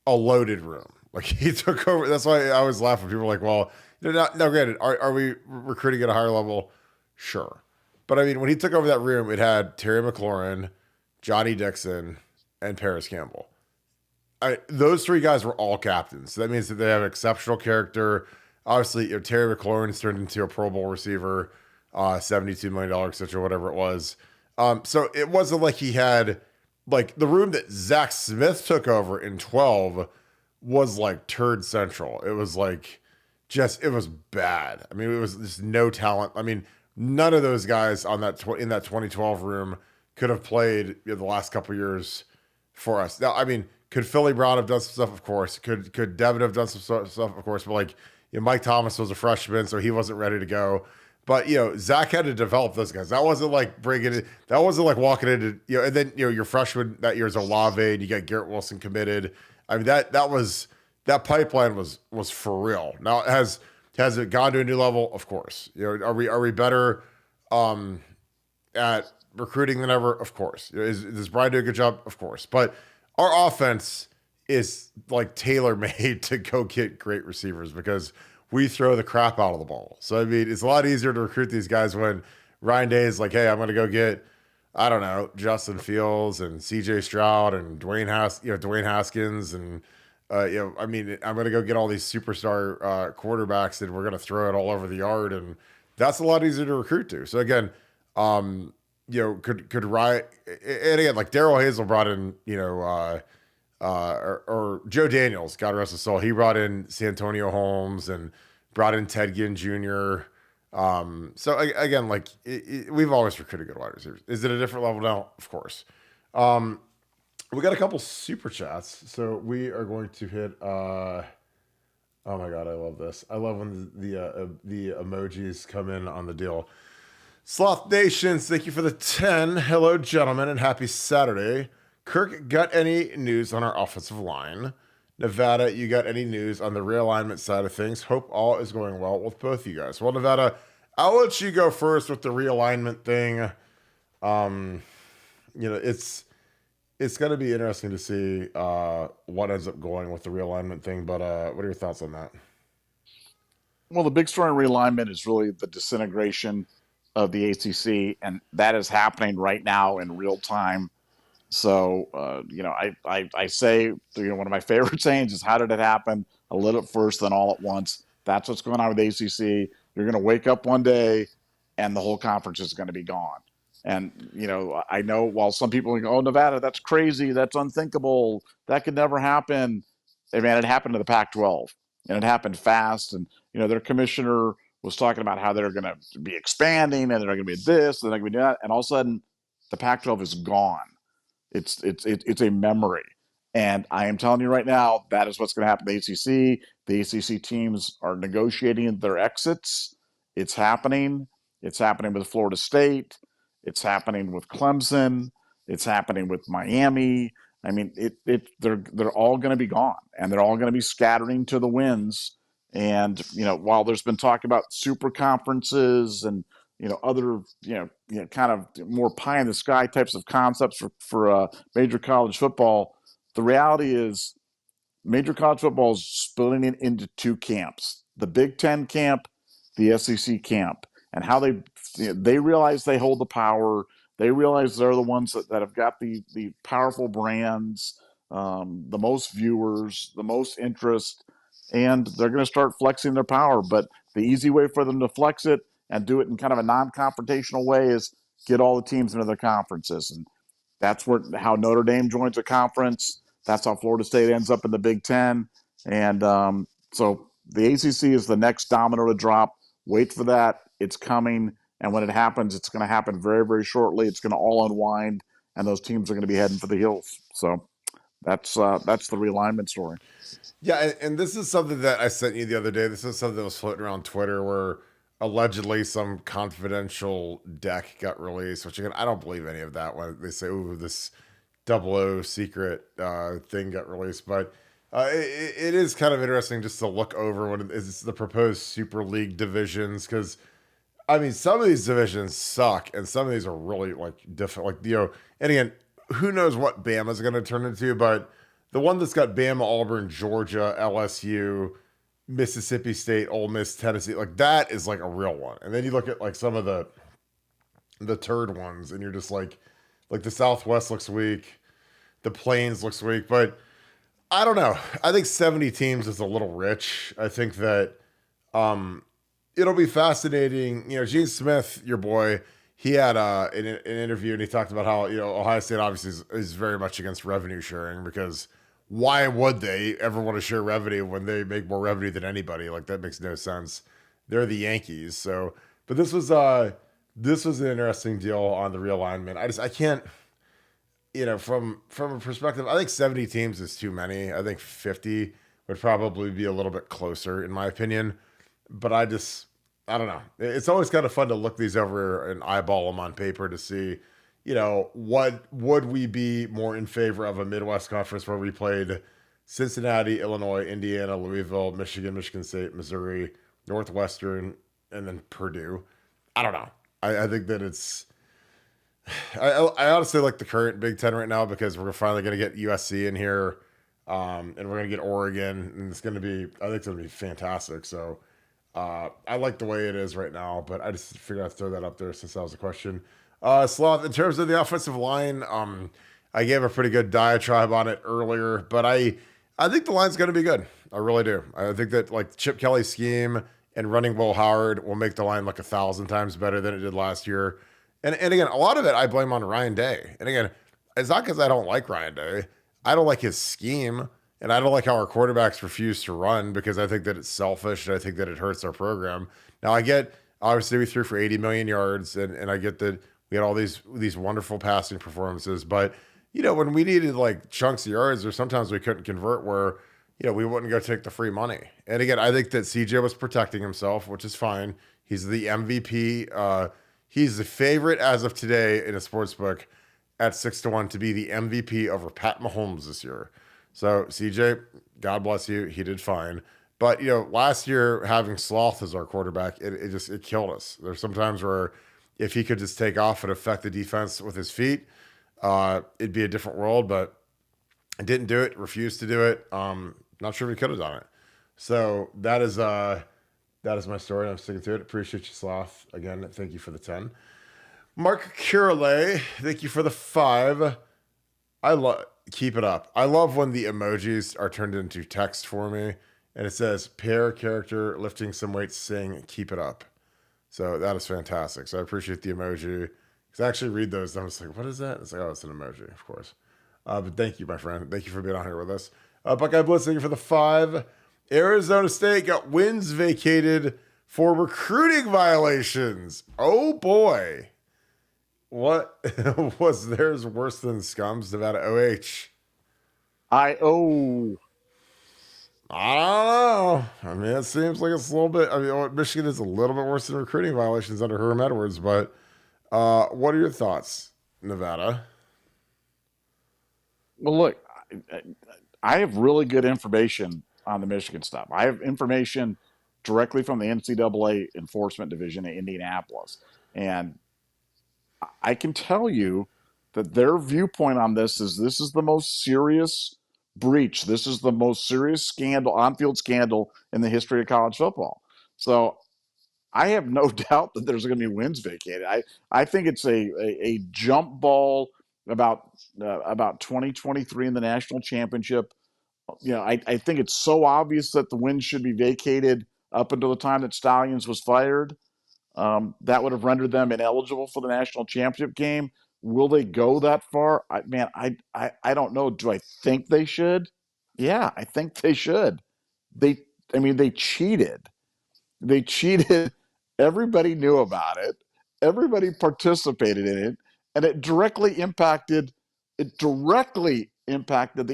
a loaded room. Like he took over. That's why I always laugh when people are like, well, now granted, are we recruiting at a higher level? Sure. But I mean, when he took over that room, it had Terry McLaurin, Johnny Dixon, and Paris Campbell. Those 3 guys were all captains. So that means that they have exceptional character. Obviously, Terry McLaurin's turned into a Pro Bowl receiver, $72 million, such or whatever it was. So it wasn't like he had, like, the room that Zach Smith took over in 12 was like turd central. It was like, it was bad. I mean, it was just no talent. I mean, none of those guys on in that 2012 room could have played the last couple of years for us. Now, I mean, could Philly Brown have done some stuff? Of course. Could Devin have done some stuff? Of course. But like, Mike Thomas was a freshman, so he wasn't ready to go. But Zach had to develop those guys. That wasn't like bringing it. That wasn't like walking into and then your freshman that year is Olave, and you got Garrett Wilson committed. I mean that pipeline was for real. Now has it gone to a new level? Of course. Are we better at recruiting than ever? Of course. Does Brian do a good job? Of course. But our offense is like tailor made to go get great receivers because we throw the crap out of the ball. So I mean, it's a lot easier to recruit these guys when Ryan Day is like, hey, I'm going to go get, I don't know, Justin Fields and C.J. Stroud and Dwayne Haskins and I mean, I'm going to go get all these superstar quarterbacks and we're going to throw it all over the yard, and that's a lot easier to recruit to. So again, could Ryan, and again, like Darrell Hazel brought in, or Joe Daniels, God rest his soul. He brought in Santonio Holmes and brought in Ted Ginn Jr. So again, like we've always recruited good wide receivers. Is it a different level now? Of course. We got a couple super chats, so we are going to hit. Oh my god, I love this. I love when the emojis come in on the deal. Sloth Nations, thank you for the 10. Hello, gentlemen, and happy Saturday. Kirk, got any news on our offensive line? Nevada, you got any news on the realignment side of things? Hope all is going well with both you guys. Well, Nevada, I'll let you go first with the realignment thing. It's going to be interesting to see what ends up going with the realignment thing. But what are your thoughts on that? Well, the big story in realignment is really the disintegration of the ACC, and that is happening right now in real time. So, I say, one of my favorite sayings is, how did it happen? A little at first, then all at once. That's what's going on with the ACC. You're going to wake up one day and the whole conference is going to be gone. And, I know while some people go, oh, Nevada, that's crazy. That's unthinkable. That could never happen. Hey, man, it happened to the Pac-12, and it happened fast. And, their commissioner was talking about how they're going to be expanding and they're going to be this, and they're going to be that. And all of a sudden, the Pac-12 is gone. It's a memory. And I am telling you right now, that is what's going to happen to the ACC. The ACC teams are negotiating their exits. It's happening. It's happening with Florida State. It's happening with Clemson. It's happening with Miami. I mean, they're all going to be gone, and they're all going to be scattering to the winds. And while there's been talk about super conferences and other kind of more pie in the sky types of concepts for major college football, the reality is major college football is splitting it into two camps: the Big Ten camp, the SEC camp. And how they realize they hold the power. They realize they're the ones that have got the powerful brands, the most viewers, the most interest, and they're going to start flexing their power. But the easy way for them to flex it and do it in kind of a non-confrontational way is get all the teams into their conferences. And that's how Notre Dame joins a conference. That's how Florida State ends up in the Big Ten. And so the ACC is the next domino to drop. Wait for that. It's coming. And when it happens, it's going to happen very, very shortly. It's going to all unwind, and those teams are going to be heading for the hills. So that's the realignment story. Yeah, and this is something that I sent you the other day. This is something that was floating around Twitter where allegedly some confidential deck got released, which again, I don't believe any of that when they say, ooh, this 00 secret thing got released. But it is kind of interesting just to look over what is the proposed Super League divisions, because I mean, some of these divisions suck, and some of these are really like different. Like, and again, who knows what Bama's going to turn into, but the one that's got Bama, Auburn, Georgia, LSU, Mississippi State, Ole Miss, Tennessee, like that is like a real one. And then you look at like some of the turd ones, and you're just like the Southwest looks weak, the Plains looks weak, but I don't know. I think 70 teams is a little rich. I think that it'll be fascinating. Gene Smith, your boy, he had an interview, and he talked about how Ohio State obviously is very much against revenue sharing, because why would they ever want to share revenue when they make more revenue than anybody? Like, that makes no sense. They're the Yankees. So, but this was an interesting deal on the realignment. I can't, from a perspective, I think 70 teams is too many. I think 50 would probably be a little bit closer in my opinion. But I don't know. It's always kind of fun to look these over and eyeball them on paper to see, what would we be more in favor of a Midwest conference where we played Cincinnati, Illinois, Indiana, Louisville, Michigan, Michigan State, Missouri, Northwestern, and then Purdue. I don't know. I think that I honestly like the current Big Ten right now because we're finally going to get USC in here, and we're going to get Oregon, and it's going to be I think it's going to be fantastic. So I like the way it is right now, but I just figured I'd throw that up there since that was a question. Sloth, in terms of the offensive line, I gave a pretty good diatribe on it earlier, but I think the line's going to be good. I really do. I think that like Chip Kelly's scheme and running Will Howard will make the line look 1,000 times better than it did last year. And again, a lot of it I blame on Ryan Day. And again, it's not because I don't like Ryan Day. I don't like his scheme, and I don't like how our quarterbacks refuse to run because I think that it's selfish and I think that it hurts our program. Now I get obviously we threw for 80 million yards, and I get that we had all these wonderful passing performances, but when we needed like chunks of yards, or sometimes we couldn't convert where we wouldn't go take the free money. And again, I think that CJ was protecting himself, which is fine. He's the MVP. He's the favorite as of today in a sports book at 6-1 to be the MVP over Pat Mahomes this year. So CJ, God bless you. He did fine. But last year having Sloth as our quarterback, it killed us. There's some times where if he could just take off and affect the defense with his feet, it'd be a different world. But I didn't do it. Refused to do it. Not sure if he could have done it. So that is my story. I'm sticking to it. Appreciate you, Sloth. Again, thank you for the 10. Mark Curley, thank you for the 5. Keep it up. I love when the emojis are turned into text for me, and it says pair character lifting some weights, saying keep it up. So that is fantastic. So I appreciate the emoji because I actually read those. And I'm just like, what is that? It's like, oh, it's an emoji, of course. But thank you, my friend. Thank you for being on here with us. Buckeye Blitz, thank you for the 5. Arizona State got wins vacated for recruiting violations. Oh boy. What was theirs worse than Scum's Nevada OH? I don't know. I mean, it seems like it's a little bit. I mean, Michigan is a little bit worse than recruiting violations under Herm Edwards. But what are your thoughts, Nevada? Well, look, I have really good information on the Michigan stuff. I have information directly from the NCAA Enforcement Division in Indianapolis, and I can tell you that their viewpoint on this is the most serious breach. This is the most serious scandal, on-field scandal in the history of college football. So I have no doubt that there's going to be wins vacated. I think it's a jump ball about 2023 in the national championship. I think it's so obvious that the wins should be vacated up until the time that Stallions was fired. That would have rendered them ineligible for the national championship game. Will they go that far? I don't know. Do I think they should? Yeah, I think they should. They cheated. They cheated. Everybody knew about it. Everybody participated in it, and it directly impacted the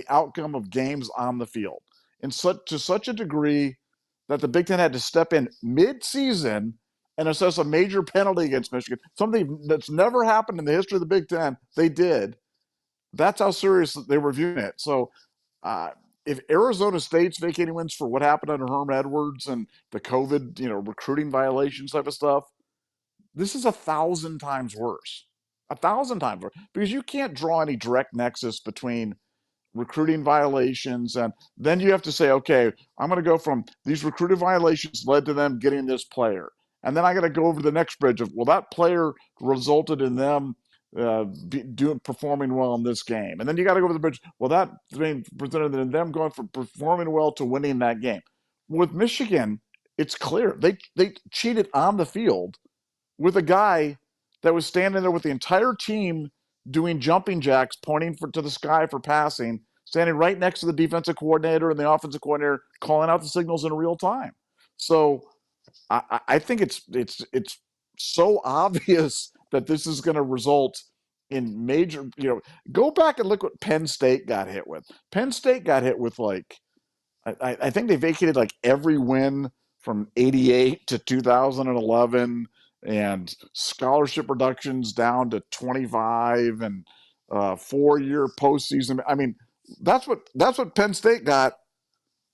outcome of games on the field to such a degree that the Big Ten had to step in mid-season and assess a major penalty against Michigan, something that's never happened in the history of the Big Ten. They did. That's how serious they were viewing it. So if Arizona State's vacating wins for what happened under Herm Edwards and the COVID, recruiting violations type of stuff, this is 1,000 times worse. 1,000 times worse. Because you can't draw any direct nexus between recruiting violations, and then you have to say, okay, I'm going to go from these recruiting violations led to them getting this player, and then I got to go over the next bridge of, well, that player resulted in them performing well in this game, and then you got to go over the bridge, well, that presented in them going from performing well to winning that game. With Michigan, it's clear they cheated on the field with a guy that was standing there with the entire team doing jumping jacks, pointing to the sky for passing, standing right next to the defensive coordinator and the offensive coordinator, calling out the signals in real time. So I think it's so obvious that this is going to result in major. Go back and look what Penn State got hit with. Penn State got hit with I think they vacated every win from '88 to 2011. And scholarship reductions down to 25 and 4-year postseason. I mean, that's what Penn State got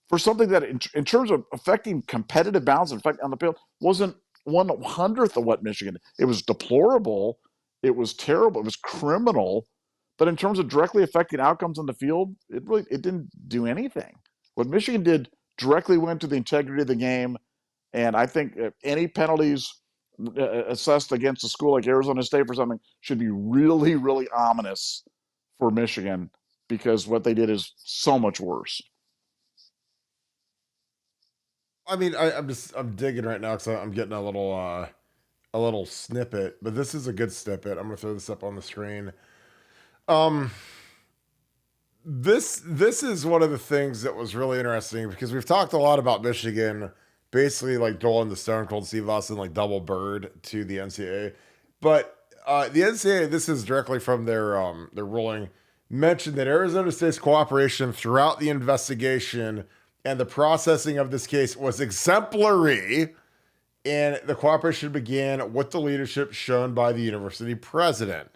for something that, in terms of affecting competitive balance and effect on the field, wasn't 1/100th of what Michigan did. It was deplorable. It was terrible. It was criminal. But in terms of directly affecting outcomes on the field, it didn't do anything. What Michigan did directly went to the integrity of the game, and I think any penalties assessed against a school like Arizona State for something should be really, really ominous for Michigan, because what they did is so much worse. I mean, I'm digging right now because I'm getting a little snippet, but this is a good snippet. I'm gonna throw this up on the screen. Um, this is one of the things that was really interesting because we've talked a lot about Michigan basically like doling the Stone Cold Steve Austin like double bird to the NCAA, but the NCAA, this is directly from their ruling, mentioned that Arizona State's cooperation throughout the investigation and the processing of this case was exemplary, and the cooperation began with the leadership shown by the university president.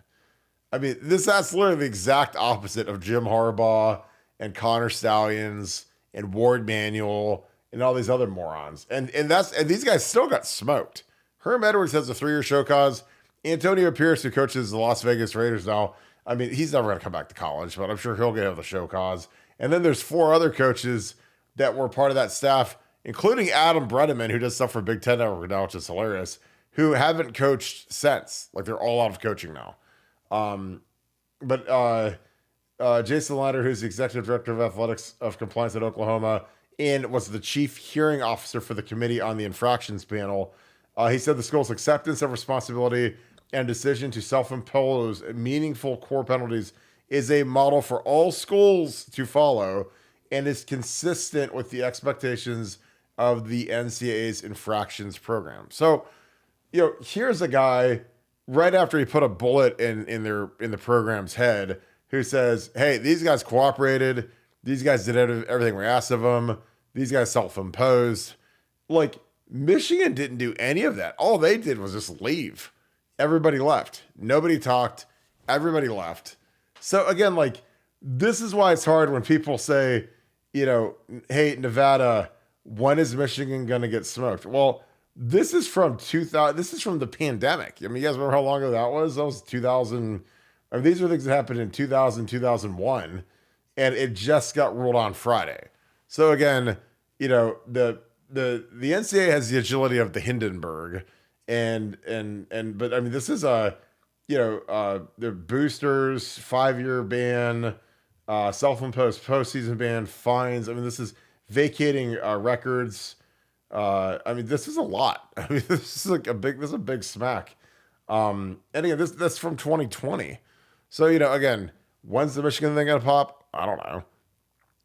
I mean, that's literally the exact opposite of Jim Harbaugh and Connor Stallions and Ward Manuel and all these other morons. And these guys still got smoked. Herm Edwards has a 3-year show cause. Antonio Pierce, who coaches the Las Vegas Raiders now, I mean, he's never going to come back to college, but I'm sure he'll get out of the show cause. And then there's 4 other coaches that were part of that staff, including Adam Bredeman, who does stuff for Big Ten Network now, which is hilarious, who haven't coached since. Like, they're all out of coaching now. But Jason Leiter, who's the executive director of athletics of compliance at Oklahoma and was the chief hearing officer for the committee on the infractions panel, he said the school's acceptance of responsibility and decision to self-impose meaningful core penalties is a model for all schools to follow and is consistent with the expectations of the NCAA's infractions program. So, here's a guy right after he put a bullet in the program's head who says, hey, these guys cooperated. These guys did everything we asked of them. These guys self-imposed. Like, Michigan didn't do any of that. All they did was just leave. Everybody left. Nobody talked. Everybody left. So again, like, this is why it's hard when people say, hey, Nevada, when is Michigan going to get smoked? Well, this is from 2000. This is from the pandemic. I mean, you guys remember how long ago that was? That was 2000. I mean, these are things that happened in 2000, 2001, and it just got ruled on Friday. So again, the NCAA has the agility of the Hindenburg, but I mean, this is the boosters, 5-year ban, self-imposed postseason ban, fines. I mean, this is vacating records. I mean, this is a lot. I mean, this is a big smack. And again, that's from 2020. So, again, when's the Michigan thing going to pop? I don't know.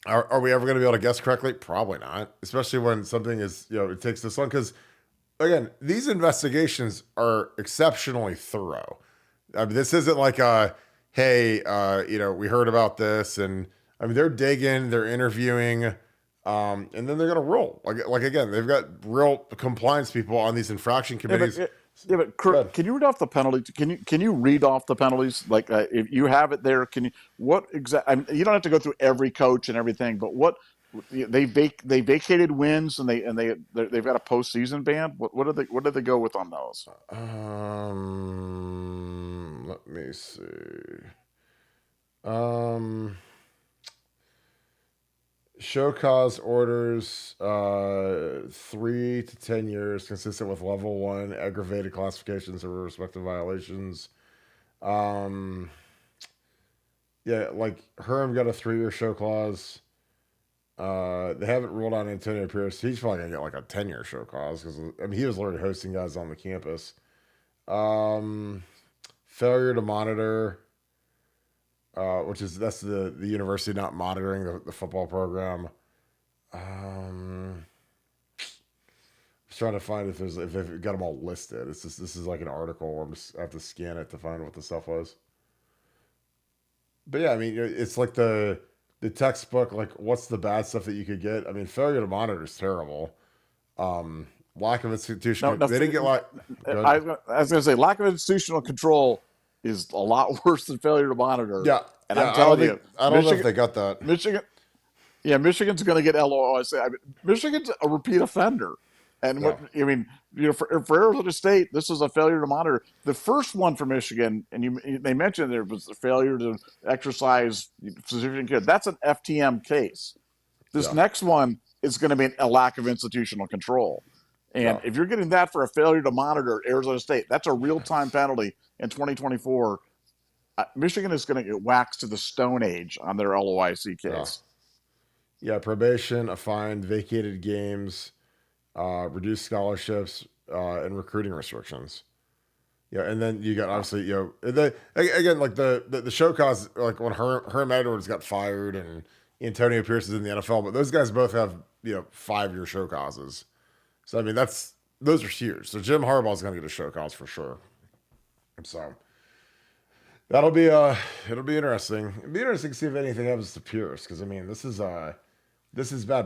Are we ever going to be able to guess correctly? Probably not, especially when something is, it takes this long. Because, again, these investigations are exceptionally thorough. I mean, this isn't like hey, we heard about this. And, I mean, they're digging, they're interviewing, and then they're going to roll. Like again, they've got real compliance people on these infraction committees. But Kirk, can you read off the penalty? Can you read off the penalties? Like, if you have it there, can you? What exactly? I mean, you don't have to go through every coach and everything, but what they vacated wins and they've got a postseason ban. What did they go with on those? Let me see. Show cause orders, 3 to 10 years, consistent with level 1 aggravated classifications of respective violations. Yeah, like Herm got a 3-year show clause. They haven't ruled on Antonio Pierce. He's probably gonna get like a 10-year show clause because I mean he was literally hosting guys on the campus. Failure to monitor. That's the university not monitoring the football program. Just trying to find if they've got them all listed. This is like an article where I have to scan it to find what the stuff was. But yeah, I mean it's like the textbook, like what's the bad stuff that you could get. I mean, failure to monitor is terrible. Lack of institutional. They didn't get like. I was going to say lack of institutional control is a lot worse than failure to monitor. Yeah. And I'm telling you, I don't know if they got that. Michigan's going to get LOI. Michigan's a repeat offender. And Yeah. what I mean, for Arizona State, this is a failure to monitor. The first one for Michigan, and they mentioned there was a failure to exercise physician care. That's an FTM case. This Yeah. next one is going to be a lack of institutional control. And Yeah. if you're getting that for a failure to monitor Arizona State, that's a real-time penalty in 2024. Michigan is going to get waxed to the Stone Age on their LOIC Yeah. case. Yeah. Probation, a fine, vacated games, reduced scholarships, and recruiting restrictions. Yeah, and then you got obviously again like the show cause, like when Herm Edwards got fired and Antonio Pierce is in the NFL, but those guys both have 5-year show causes. So I mean those are huge. So Jim Harbaugh's going to get a show cause for sure. So that'll be it'll be interesting. It'll be interesting to see if anything happens to Pierce, because I mean this is bad.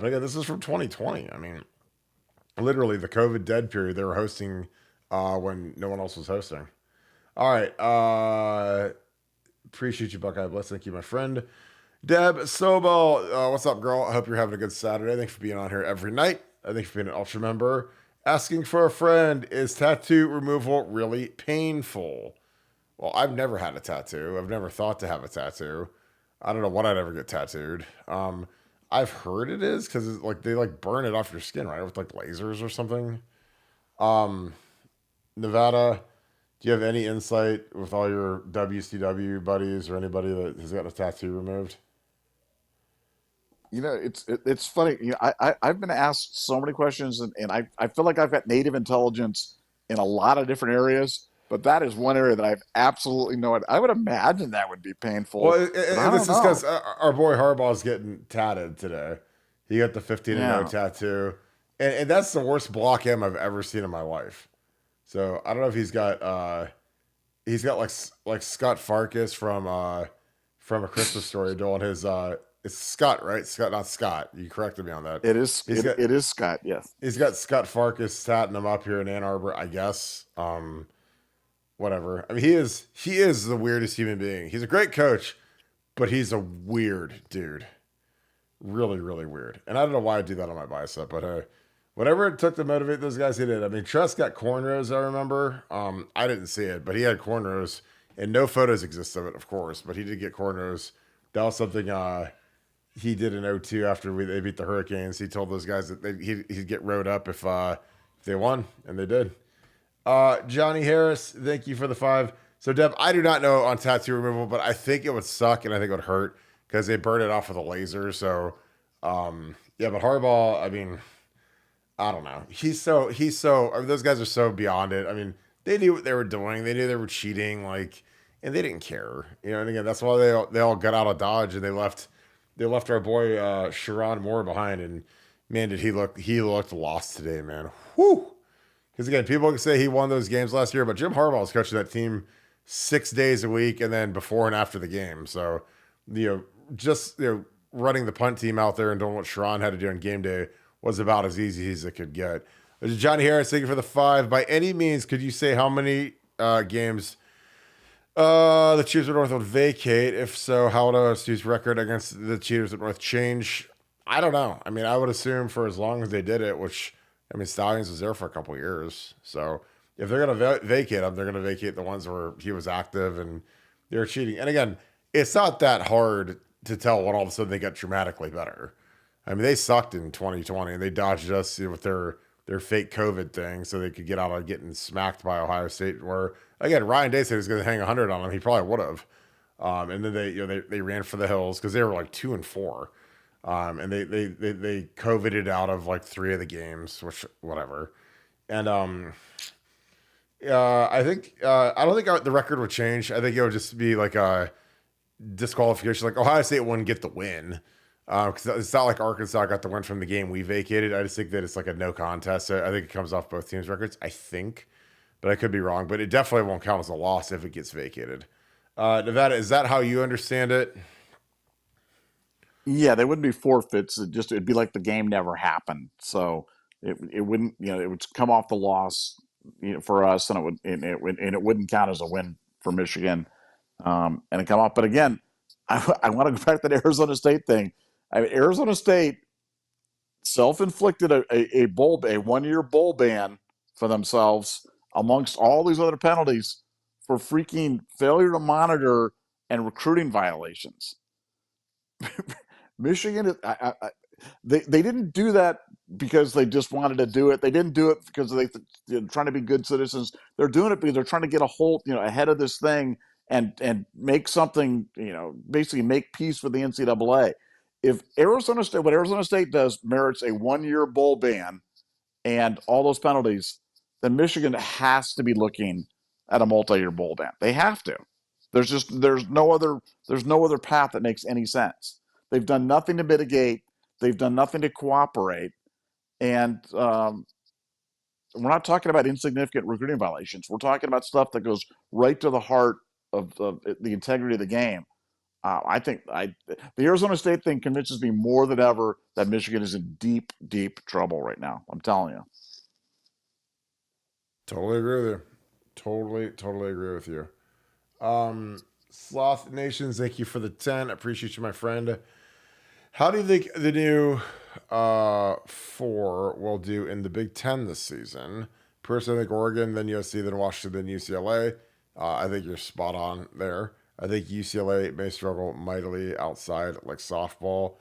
But again, this is from 2020. I mean, literally the COVID dead period they were hosting when no one else was hosting. All right. Appreciate you, Buckeye Bless. Thank you, my friend. Deb Sobel, what's up, girl? I hope you're having a good Saturday. Thanks for being on here every night. Thanks for being an Ultra member. Asking for a friend, is tattoo removal really painful? Well, I've never had a tattoo. I've never thought to have a tattoo. I don't know what I'd ever get tattooed. I've heard it is because like they like burn it off your skin, right? With like lasers or something. Nevada, do you have any insight with all your WCW buddies or anybody that has got a tattoo removed? It's funny. I've been asked so many questions, and I feel like I've got native intelligence in a lot of different areas, but that is one area that I've absolutely no idea. I would imagine that would be painful. Well, but I this don't is know. because our boy Harbaugh's getting tatted today. He got the 15-0 Yeah. tattoo, and that's the worst block M I've ever seen in my life. So I don't know if he's got like Scott Farkas from A Christmas Story doing his it's Scott, right? Scott, not Scott. You corrected me on that. It is. It is Scott. Yes. He's got Scott Farkas tatting him up here in Ann Arbor, I guess. Whatever. I mean, he is the weirdest human being. He's a great coach, but he's a weird dude. Really, really weird. And I don't know why I do that on my bicep, but whatever it took to motivate those guys, he did. I mean, Tress got cornrows, I remember. I didn't see it, but he had cornrows, and no photos exist of it, of course, but he did get cornrows. That was something he did in 2002 after they beat the Hurricanes. He told those guys that he'd get rode up if they won, and they did. Johnny Harris, thank you for the 5. So, Deb, I do not know on tattoo removal, but I think it would suck and I think it would hurt because they burn it off with a laser. So, yeah, but Harbaugh, I mean, I don't know. He's so, I mean, those guys are so beyond it. I mean, they knew what they were doing. They knew they were cheating, and they didn't care. And again, that's why they all got out of Dodge and they left our boy Sharon Moore behind. And man, did he looked lost today, man. Whew. Because again, people can say he won those games last year, but Jim Harbaugh was coaching that team 6 days a week and then before and after the game. So, just running the punt team out there and doing what Sharon had to do on game day was about as easy as it could get. Johnny Harris, thank you for the 5. By any means, could you say how many games the Cheaters of North would vacate? If so, how would OSU's record against the Cheaters of North change? I don't know. I mean, I would assume for as long as they did it, which, I mean, Stallions was there for a couple of years. So if they're going to vacate them, they're going to vacate the ones where he was active and they were cheating. And again, it's not that hard to tell when all of a sudden they got dramatically better. I mean, they sucked in 2020 and they dodged us with their fake COVID thing so they could get out of getting smacked by Ohio State. Where again, Ryan Day said he was going to hang 100 on them. He probably would have. And then they ran for the hills because they were like 2-4. And they COVIDed out of like 3 of the games, which whatever. And I think I don't think the record would change. I think it would just be like a disqualification. Like Ohio State wouldn't get the win because it's not like Arkansas got the win from the game we vacated. I just think that it's like a no contest. So I think it comes off both teams' records. I think, but I could be wrong. But it definitely won't count as a loss if it gets vacated. Nevada, is that how you understand it? Yeah, they wouldn't be forfeits. It'd be like the game never happened. So it wouldn't, it would come off the loss, for us, and it wouldn't count as a win for Michigan, and it come off. But again, I want to go back to the Arizona State thing. I mean, Arizona State self-inflicted a 1-year bowl ban for themselves amongst all these other penalties for freaking failure to monitor and recruiting violations. Michigan, they didn't do that because they just wanted to do it. They didn't do it because they're trying to be good citizens. They're doing it because they're trying to get a hold, ahead of this thing and make something, basically make peace with the NCAA. If what Arizona State does merits a 1-year bowl ban and all those penalties, then Michigan has to be looking at a multi-year bowl ban. They have to. There's no other path that makes any sense. They've done nothing to mitigate. They've done nothing to cooperate, and we're not talking about insignificant recruiting violations. We're talking about stuff that goes right to the heart of the integrity of the game. I think the Arizona State thing convinces me more than ever that Michigan is in deep, deep trouble right now. I'm telling you. Totally agree with you. Totally agree with you. Sloth Nations, thank you for the 10. Appreciate you, my friend. How do you think the new 4 will do in the Big Ten this season? Personally, I think Oregon, then USC, then Washington, then UCLA. I think you're spot on there. I think UCLA may struggle mightily outside like softball.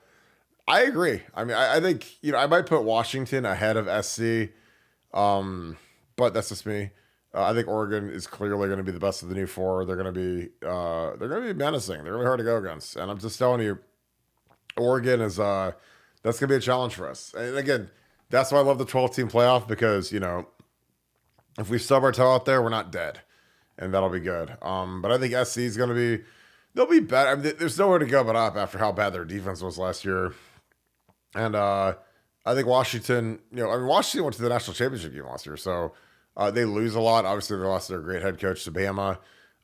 I agree. I mean, I think, I might put Washington ahead of SC, but that's just me. I think Oregon is clearly going to be the best of the new 4. They're going to be menacing. They're really hard to go against. And I'm just telling you, Oregon is that's going to be a challenge for us. And again, that's why I love the 12-team playoff because, if we stub our toe out there, we're not dead. And that'll be good. But I think SC is going to be, they'll be better. I mean, there's nowhere to go but up after how bad their defense was last year. And I think Washington, Washington went to the national championship game last year. So they lose a lot. Obviously, they lost their great head coach to Bama.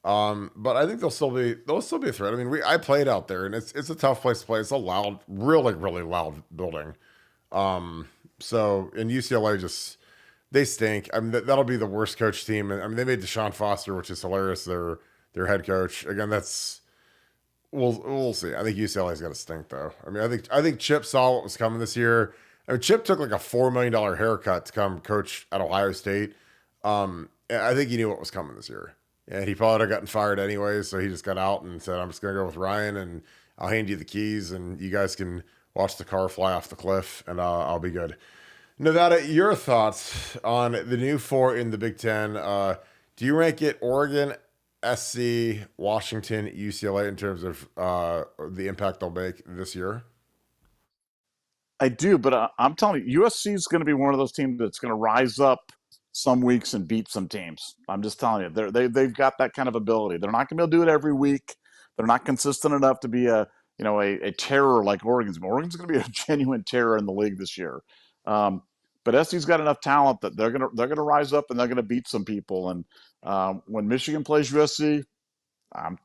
But I think they'll still be a threat. I mean, I played out there, and it's a tough place to play. It's a loud, really, really loud building. So in UCLA, they stink. I mean, that'll be the worst coach team. I mean, they made Deshaun Foster, which is hilarious. Their head coach. Again, we'll see. I think UCLA's got to stink though. I mean, I think Chip saw what was coming this year. I mean, Chip took like a $4 million haircut to come coach at Ohio State. I think he knew what was coming this year. And he probably would have gotten fired anyway, so he just got out and said, I'm just going to go with Ryan, and I'll hand you the keys, and you guys can watch the car fly off the cliff, and I'll be good. Nevada, your thoughts on the new 4 in the Big Ten. Do you rank it Oregon, SC, Washington, UCLA in terms of the impact they'll make this year? I do, but I'm telling you, USC is going to be one of those teams that's going to rise up some weeks and beat some teams. I'm just telling you, they've got that kind of ability. They're not going to be able to do it every week. They're not consistent enough to be a terror like Oregon's. Oregon's going to be a genuine terror in the league this year. But SC's got enough talent that they're gonna rise up and they're gonna beat some people. And when Michigan plays USC, I'm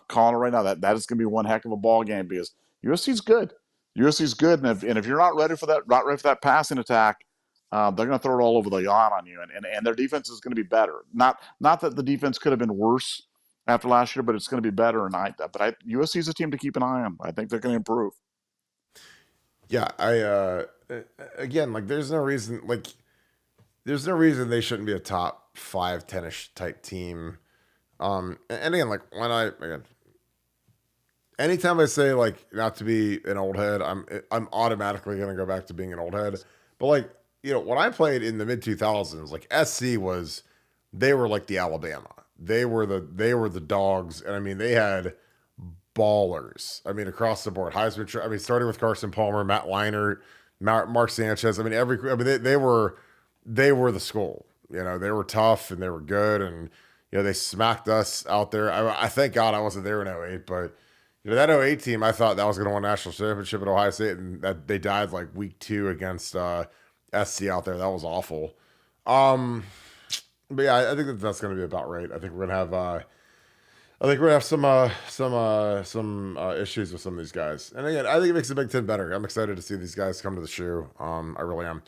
calling it right now that is gonna be one heck of a ball game because USC's good. USC's good, and if you're not ready for that passing attack, they're going to throw it all over the yacht on you, and their defense is going to be better. Not that the defense could have been worse after last year, but it's going to be better. And USC is a team to keep an eye on. I think they're going to improve. Yeah, again, like there's no reason they shouldn't be a top 5, 10-ish type team. And again, like anytime I say like not to be an old head, I'm automatically going to go back to being an old head. But like, when I played in the mid 2000s, like SC they were like the Alabama. They were the dogs, and I mean they had ballers. I mean across the board, Heisman. I mean starting with Carson Palmer, Matt Leinart, Mark Sanchez. I mean they were the school. They were tough and they were good, and they smacked us out there. I thank God I wasn't there in 08, but that 08 team, I thought that was going to win a national championship at Ohio State, and that they died like week 2 against SC out there. That was awful. But yeah, I think that's going to be about right. I think we're going to have some issues with some of these guys. And again, I think it makes the Big Ten better. I'm excited to see these guys come to the shoe. I really am.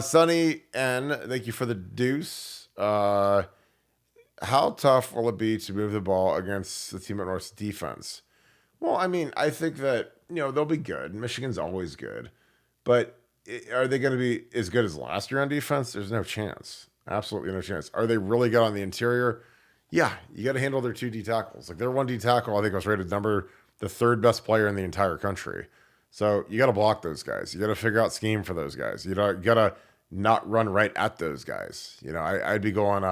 Sonny N, thank you for the deuce. How tough will it be to move the ball against the team at North's defense? Well, I mean, I think that, they'll be good. Michigan's always good. But Are they going to be as good as last year on defense? There's no chance. Absolutely no chance. Are they really good on the interior? Yeah, you got to handle their 2D tackles. Like their 1D tackle, I think was rated the third best player in the entire country. So you got to block those guys. You got to figure out scheme for those guys. You got to not run right at those guys. I'd be going,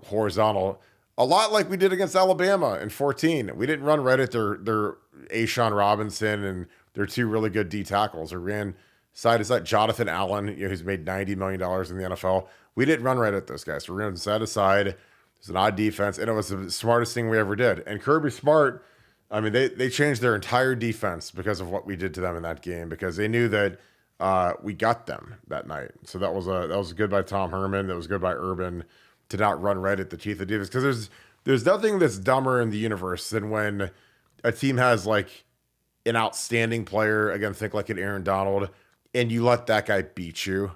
horizontal a lot like we did against Alabama in 14. We didn't run right at their Ashawn Robinson and their 2 really good D tackles. We ran side to side. Jonathan Allen, who's made $90 million in the NFL. We didn't run right at those guys. We ran side to side. It's an odd defense, and it was the smartest thing we ever did. And Kirby Smart, I mean, they changed their entire defense because of what we did to them in that game, because they knew that we got them that night. So that was good by Tom Herman. That was good by Urban to not run right at the teeth of defense, because there's nothing that's dumber in the universe than when a team has like an outstanding player, again, think like an Aaron Donald, and you let that guy beat you.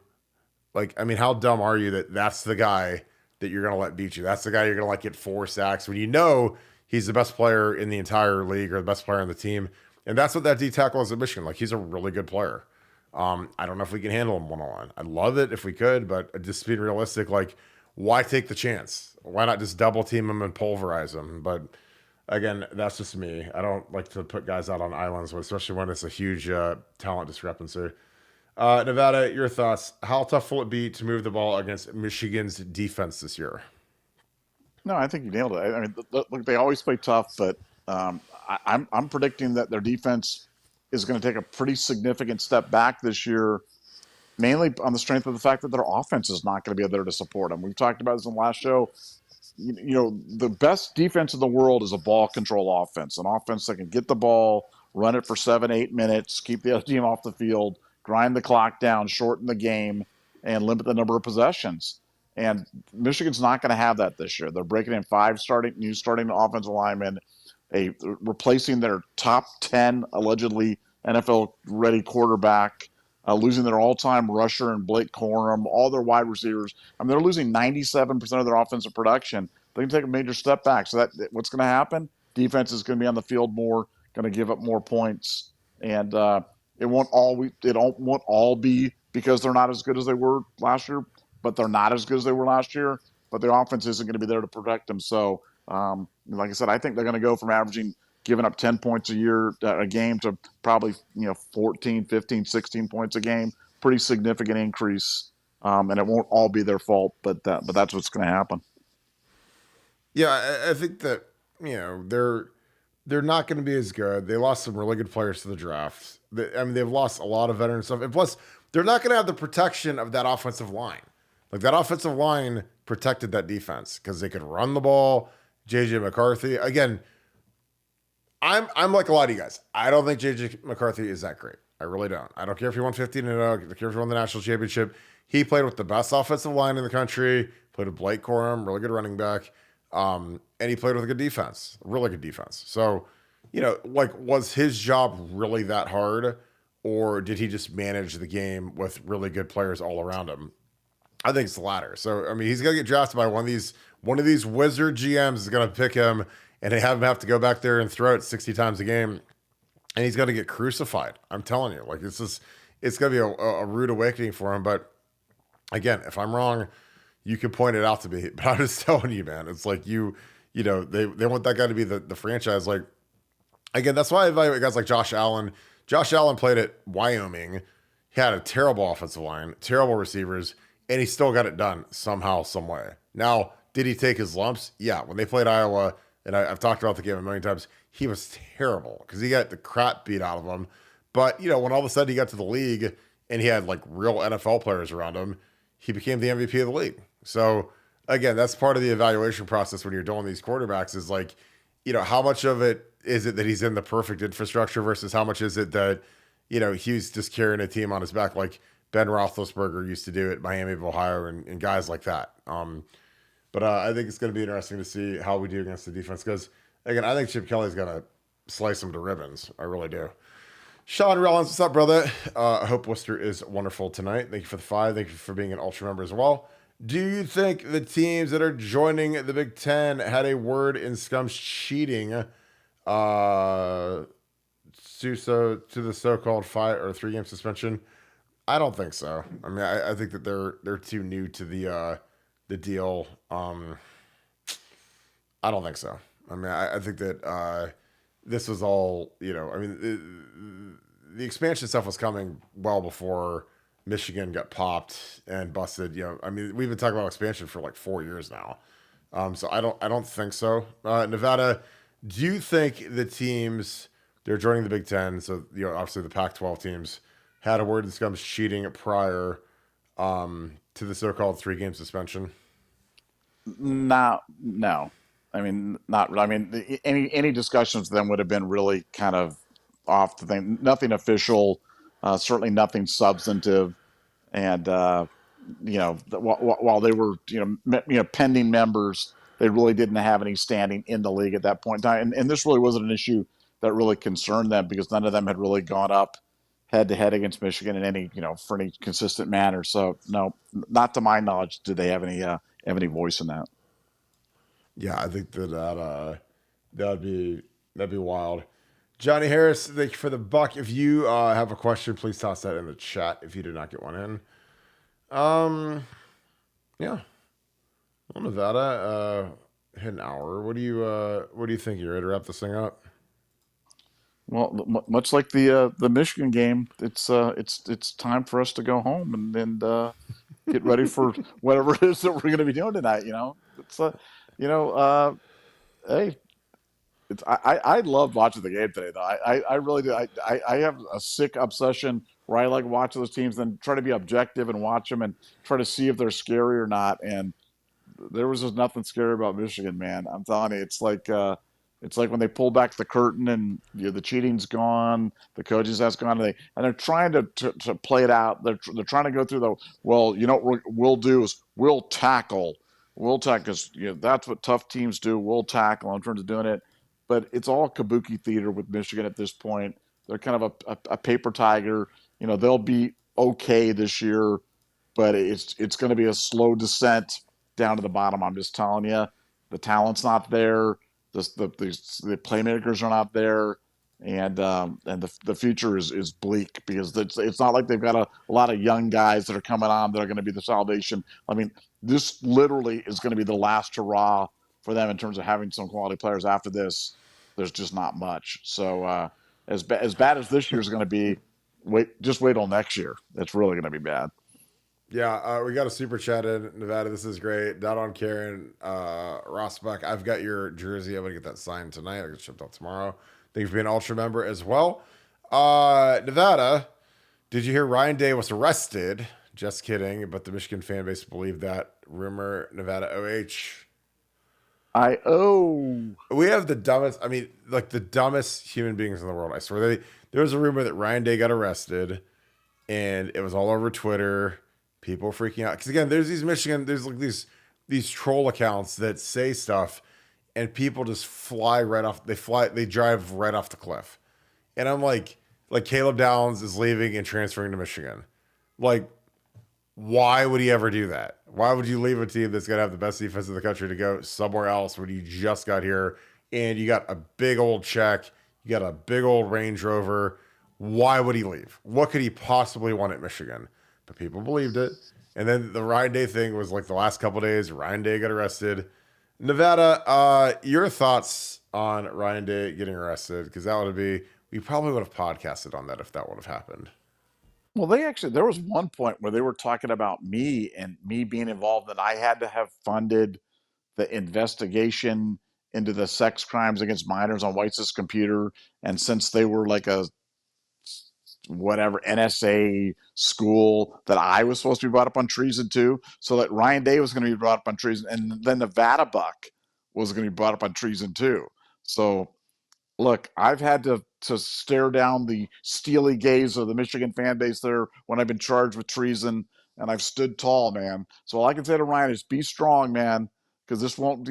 Like, I mean, how dumb are you that that's the guy that you're going to let beat you? That's the guy you're going to let get 4 sacks when you know he's the best player in the entire league or the best player on the team. And that's what that D tackle is at Michigan. Like, he's a really good player. I don't know if we can handle him one-on-one. I'd love it if we could, but just being realistic, like, why take the chance? Why not just double team him and pulverize him? But again, that's just me. I don't like to put guys out on islands, especially when it's a huge talent discrepancy. Nevada, your thoughts. How tough will it be to move the ball against Michigan's defense this year? No, I think you nailed it. I mean, look, they always play tough, but I'm predicting that their defense is going to take a pretty significant step back this year, mainly on the strength of the fact that their offense is not going to be there to support them. We've talked about this in the last show. The best defense in the world is a ball control offense, an offense that can get the ball, run it for 7-8 minutes, keep the other team off the field, grind the clock down, shorten the game, and limit the number of possessions. And Michigan's not going to have that this year. They're breaking in 5 new starting offensive linemen, replacing their top 10 allegedly NFL-ready quarterback, losing their all-time rusher and Blake Corum, all their wide receivers. I mean, they're losing 97% of their offensive production. They can take a major step back. So what's going to happen? Defense is going to be on the field more, going to give up more points, and it won't all be because they're not as good as they were last year, but they're not as good as they were last year. But the offense isn't going to be there to protect them. So, like I said, I think they're going to go from giving up 10 points a game to probably 14, 15, 16 points a game. Pretty significant increase, and it won't all be their fault, but that's what's going to happen. Yeah, I think that they're not going to be as good. They lost some really good players to the draft. They've lost a lot of veteran stuff, and plus they're not going to have the protection of that offensive line. Like, that offensive line protected that defense because they could run the ball. JJ McCarthy, again, I'm like a lot of you guys. I don't think JJ McCarthy is that great. I really don't. I don't care if he won 15-0. I don't care if he won the national championship. He played with the best offensive line in the country. Played with Blake Corum, really good running back, and he played with a good defense, really good defense. So, was his job really that hard, or did he just manage the game with really good players all around him? I think it's the latter. So, I mean, he's gonna get drafted by one of these wizard GMs is gonna pick him, and they have to go back there and throw it 60 times a game, and he's gonna get crucified. I'm telling you, like, it's gonna be a rude awakening for him. But again, if I'm wrong, you can point it out to me. But I'm just telling you, man, it's like they want that guy to be the franchise. Like, again, that's why I evaluate guys like Josh Allen. Josh Allen played at Wyoming. He had a terrible offensive line, terrible receivers, and he still got it done somehow, some way. Now, did he take his lumps? Yeah. When they played Iowa, and I've talked about the game a million times, he was terrible because he got the crap beat out of him. But, when all of a sudden he got to the league and he had like real NFL players around him, he became the MVP of the league. So, again, that's part of the evaluation process when you're doing these quarterbacks is like, how much of it is it that he's in the perfect infrastructure versus how much is it that, he's just carrying a team on his back like Ben Roethlisberger used to do at Miami of Ohio and guys like that. But I think it's going to be interesting to see how we do against the defense because, again, I think Chip Kelly's going to slice them to ribbons. I really do. Sean Rollins, what's up, brother? I hope Worcester is wonderful tonight. Thank you for the 5. Thank you for being an Ultra member as well. Do you think the teams that are joining the Big Ten had a word in Scum's cheating? to the so-called 5 or 3 game suspension? I don't think so. I mean, I think that they're too new to the deal. I don't think so. I mean, I think that this was all, I mean, the expansion stuff was coming well before Michigan got popped and busted. I mean, we've been talking about expansion for like 4 years now. So I don't think so. Nevada, do you think the teams they're joining the Big Ten? So obviously the Pac-12 teams had a word that comes cheating prior to the so-called 3 game suspension. No. I mean, not. I mean, any discussions with them would have been really kind of off the thing. Nothing official, certainly nothing substantive, and while they were pending members, they really didn't have any standing in the league at that point in time. And this really wasn't an issue that really concerned them because none of them had really gone up head to head against Michigan in any for any consistent manner. So no, not to my knowledge, did they have any voice in that. Yeah, I think that'd be wild. Johnny Harris, thank you for the buck. If you have a question, please toss that in the chat. If you did not get one in, yeah. Well, Nevada, hit an hour. What do you think? You ready to wrap this thing up? Well, much like the Michigan game, it's time for us to go home and get ready for whatever it is that we're going to be doing tonight. It's you know, hey, I love watching the game today. Though I really do. I have a sick obsession where I like watching those teams and try to be objective and watch them and try to see if they're scary or not. And there was just nothing scary about Michigan, man. I'm telling you, it's like when they pull back the curtain and the cheating's gone, the coaches has gone, and they're trying to play it out. They're trying to go through the what we'll do is we'll tackle, because that's what tough teams do. We'll tackle in terms of doing it, but it's all kabuki theater with Michigan at this point. They're kind of a paper tiger. They'll be okay this year, but it's going to be a slow descent down to the bottom. I'm just telling you, the talent's not there. The playmakers are not there, and the future is bleak because it's not like they've got a lot of young guys that are coming on that are going to be the salvation. I mean, this literally is going to be the last hurrah for them in terms of having some quality players. After this, there's just not much. So as bad as this year is going to be, wait till next year. It's really going to be bad. Yeah, we got a super chat in Nevada. This is great. Down on Karen Rossbuck. I've got your jersey. I'm gonna get that signed tonight. I'll get shipped out tomorrow. Thank you for being an ultra member as well. Nevada, did you hear Ryan Day was arrested? Just kidding, but the Michigan fan base believed that rumor. Nevada OH. We have the dumbest. I mean, like the dumbest human beings in the world. I swear. There was a rumor that Ryan Day got arrested, and it was all over Twitter. People freaking out because again, there's like these troll accounts that say stuff, and people just fly right off. They drive right off the cliff, and I'm like Caleb Downs is leaving and transferring to Michigan. Like, why would he ever do that? Why would you leave a team that's gonna have the best defense in the country to go somewhere else when you just got here and you got a big old check, you got a big old Range Rover? Why would he leave? What could he possibly want at Michigan? But people believed it. And then the Ryan Day thing was like the last couple of days. Ryan Day got arrested. Nevada, your thoughts on Ryan Day getting arrested? Because we probably would have podcasted on that if that would have happened. Well, there was one point where they were talking about me and me being involved, that I had to have funded the investigation into the sex crimes against minors on Weiss's computer. And since they were like a whatever NSA school, that I was supposed to be brought up on treason too, so that Ryan Day was going to be brought up on treason, and then Nevadabuck was going to be brought up on treason too. So look, I've had to stare down the steely gaze of the Michigan fan base there when I've been charged with treason, and I've stood tall, man. So all I can say to Ryan is be strong, man, because this won't,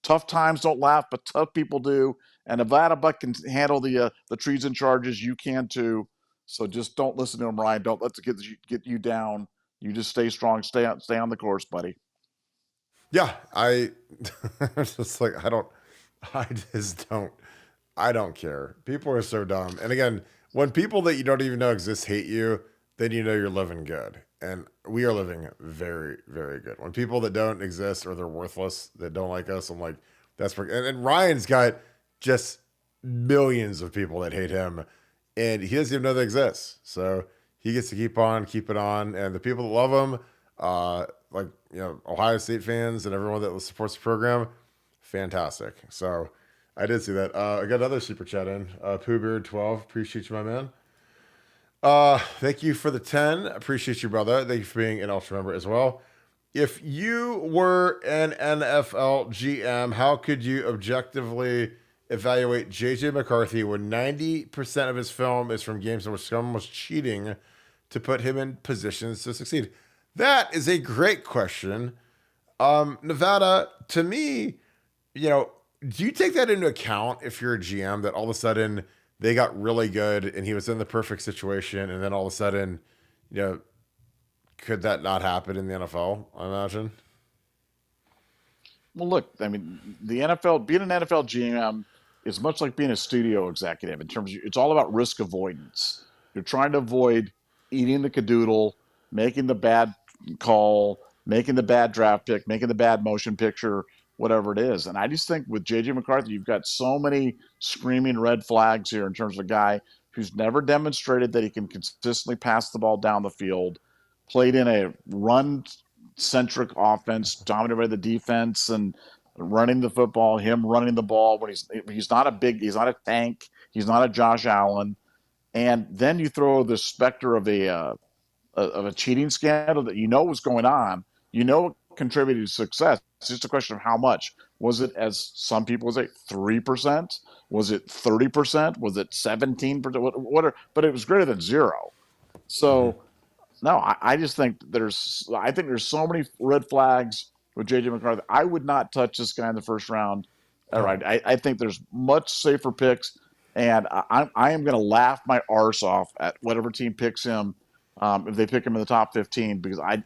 tough times don't laugh, but tough people do. And Nevadabuck can handle the treason charges. You can too. So just don't listen to him, Ryan. Don't let it get you down. You just stay strong. Stay on the course, buddy. Yeah, I just like I just don't I don't care. People are so dumb. And again, when people that you don't even know exist hate you, then you know you're living good. And we are living very, very good. When people that don't exist or they're worthless, that don't like us, I'm like, that's and Ryan's got just millions of people that hate him, and he doesn't even know they exist. So he gets to keep on, keep it on, and the people that love him, like Ohio State fans and everyone that supports the program, fantastic. So I did see that. I got another super chat in. Poohbeard12, appreciate you, my man. Thank you for the 10. Appreciate you, brother. Thank you for being an Ultra member as well. If you were an NFL GM, how could you objectively evaluate JJ McCarthy when 90% of his film is from games in which someone was cheating to put him in positions to succeed? That is a great question. Nevada, to me, do you take that into account if you're a GM that all of a sudden they got really good and he was in the perfect situation, and then all of a sudden, could that not happen in the NFL? I imagine. Well, look, I mean, the NFL, being an NFL GM is much like being a studio executive in terms of it's all about risk avoidance. You're trying to avoid eating the cadoodle, making the bad call, making the bad draft pick, making the bad motion picture, whatever it is. And I just think with JJ McCarthy, you've got so many screaming red flags here in terms of a guy who's never demonstrated that he can consistently pass the ball down the field, played in a run centric offense, dominated by the defense and running the football, him running the ball when he's not a tank, he's not a Josh Allen. And then you throw the specter of a cheating scandal that was going on, it contributed to success. It's just a question of how much. Was it, as some people say, 3%? Was it 30%? Was it 17%? But it was greater than zero. So no, I just think there's so many red flags with JJ McCarthy. I would not touch this guy in the first round. All right, I think there's much safer picks, and I am going to laugh my arse off at whatever team picks him if they pick him in the top 15, because I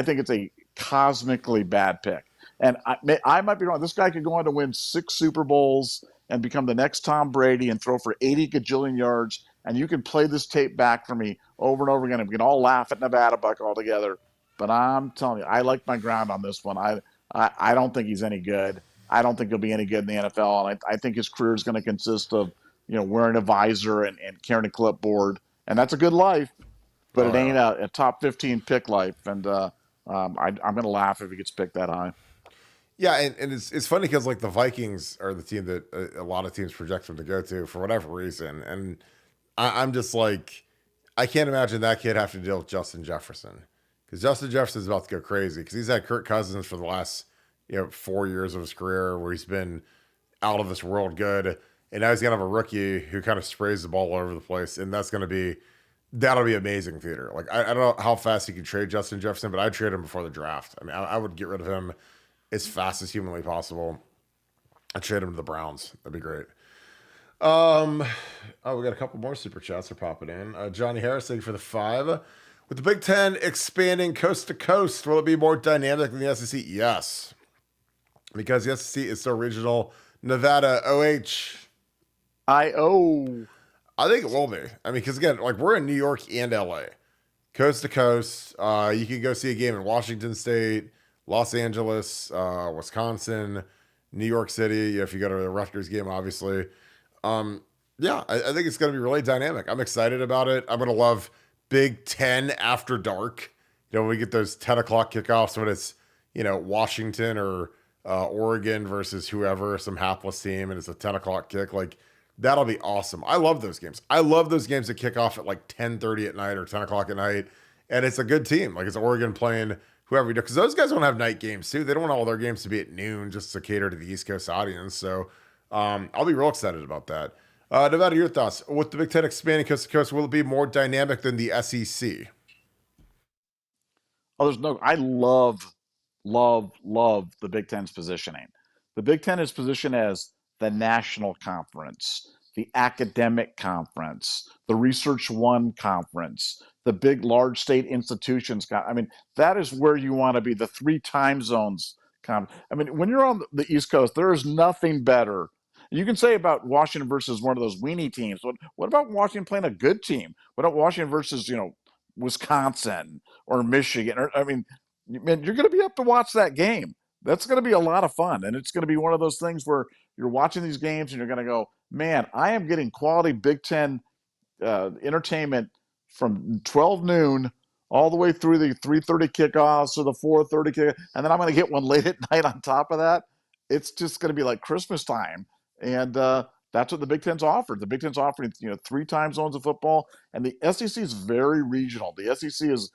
think it's a cosmically bad pick. And I might be wrong. This guy could go on to win 6 Super Bowls and become the next Tom Brady and throw for 80 gajillion yards. And you can play this tape back for me over and over again. And we can all laugh at Nevadabuck all together. But I'm telling you, I like my ground on this one. I don't think he's any good. I don't think he'll be any good in the NFL. And I think his career is going to consist of, wearing a visor and carrying a clipboard. And that's a good life, but it ain't a top 15 pick life. And I'm going to laugh if he gets picked that high. Yeah, and it's funny because like the Vikings are the team that a lot of teams project him to go to for whatever reason, and I'm just like, I can't imagine that kid have to deal with Justin Jefferson, because Justin Jefferson's about to go crazy because he's had Kirk Cousins for the last 4 years of his career where he's been out of this world good, and now he's gonna have a rookie who kind of sprays the ball all over the place, and that'll be amazing theater. Like I don't know how fast he can trade Justin Jefferson, but I'd trade him before the draft. I mean, I would get rid of him as fast as humanly possible. I'd trade him to the Browns. That'd be great. We got a couple more super chats are popping in. Johnny Harris, thank you for the 5. With the Big Ten expanding coast to coast, will it be more dynamic than the SEC? Yes, because the SEC is so regional. Nevada, I think it will be. I mean, because again, like we're in New York and LA, coast to coast. You can go see a game in Washington State, Los Angeles, Wisconsin, New York City. If you go to the Rutgers game, obviously. Yeah, I think it's going to be really dynamic. I'm excited about it. I'm going to love Big Ten after dark. When we get those 10 o'clock kickoffs when it's, Washington or Oregon versus whoever, some hapless team, and it's a 10 o'clock kick. Like, that'll be awesome. I love those games. I love those games that kick off at like 10:30 at night or 10 o'clock at night. And it's a good team. Like, it's Oregon playing whoever you do, because those guys don't have night games too. They don't want all their games to be at noon just to cater to the East Coast audience. So I'll be real excited about that. Nevada, your thoughts with the Big Ten expanding coast to coast? Will it be more dynamic than the SEC? Oh, I love the Big Ten's positioning. The Big Ten is positioned as the national conference, the academic conference, the Research One conference, the big, large state institutions. I mean, that is where you want to be, the 3 time zones. I mean, when you're on the East Coast, there is nothing better You can say about Washington versus one of those weenie teams. What about Washington playing a good team? What about Washington versus Wisconsin or Michigan? Or, I mean, man, you're going to be up to watch that game. That's going to be a lot of fun, and it's going to be one of those things where you're watching these games and you're going to go, man, I am getting quality Big Ten entertainment from 12 noon all the way through the 3:30 kickoffs or the 4:30 kick, and then I'm going to get one late at night on top of that. It's just going to be like Christmas time, and that's what the Big Ten's offered. The Big Ten's offering 3 time zones of football, and the SEC is very regional. The SEC is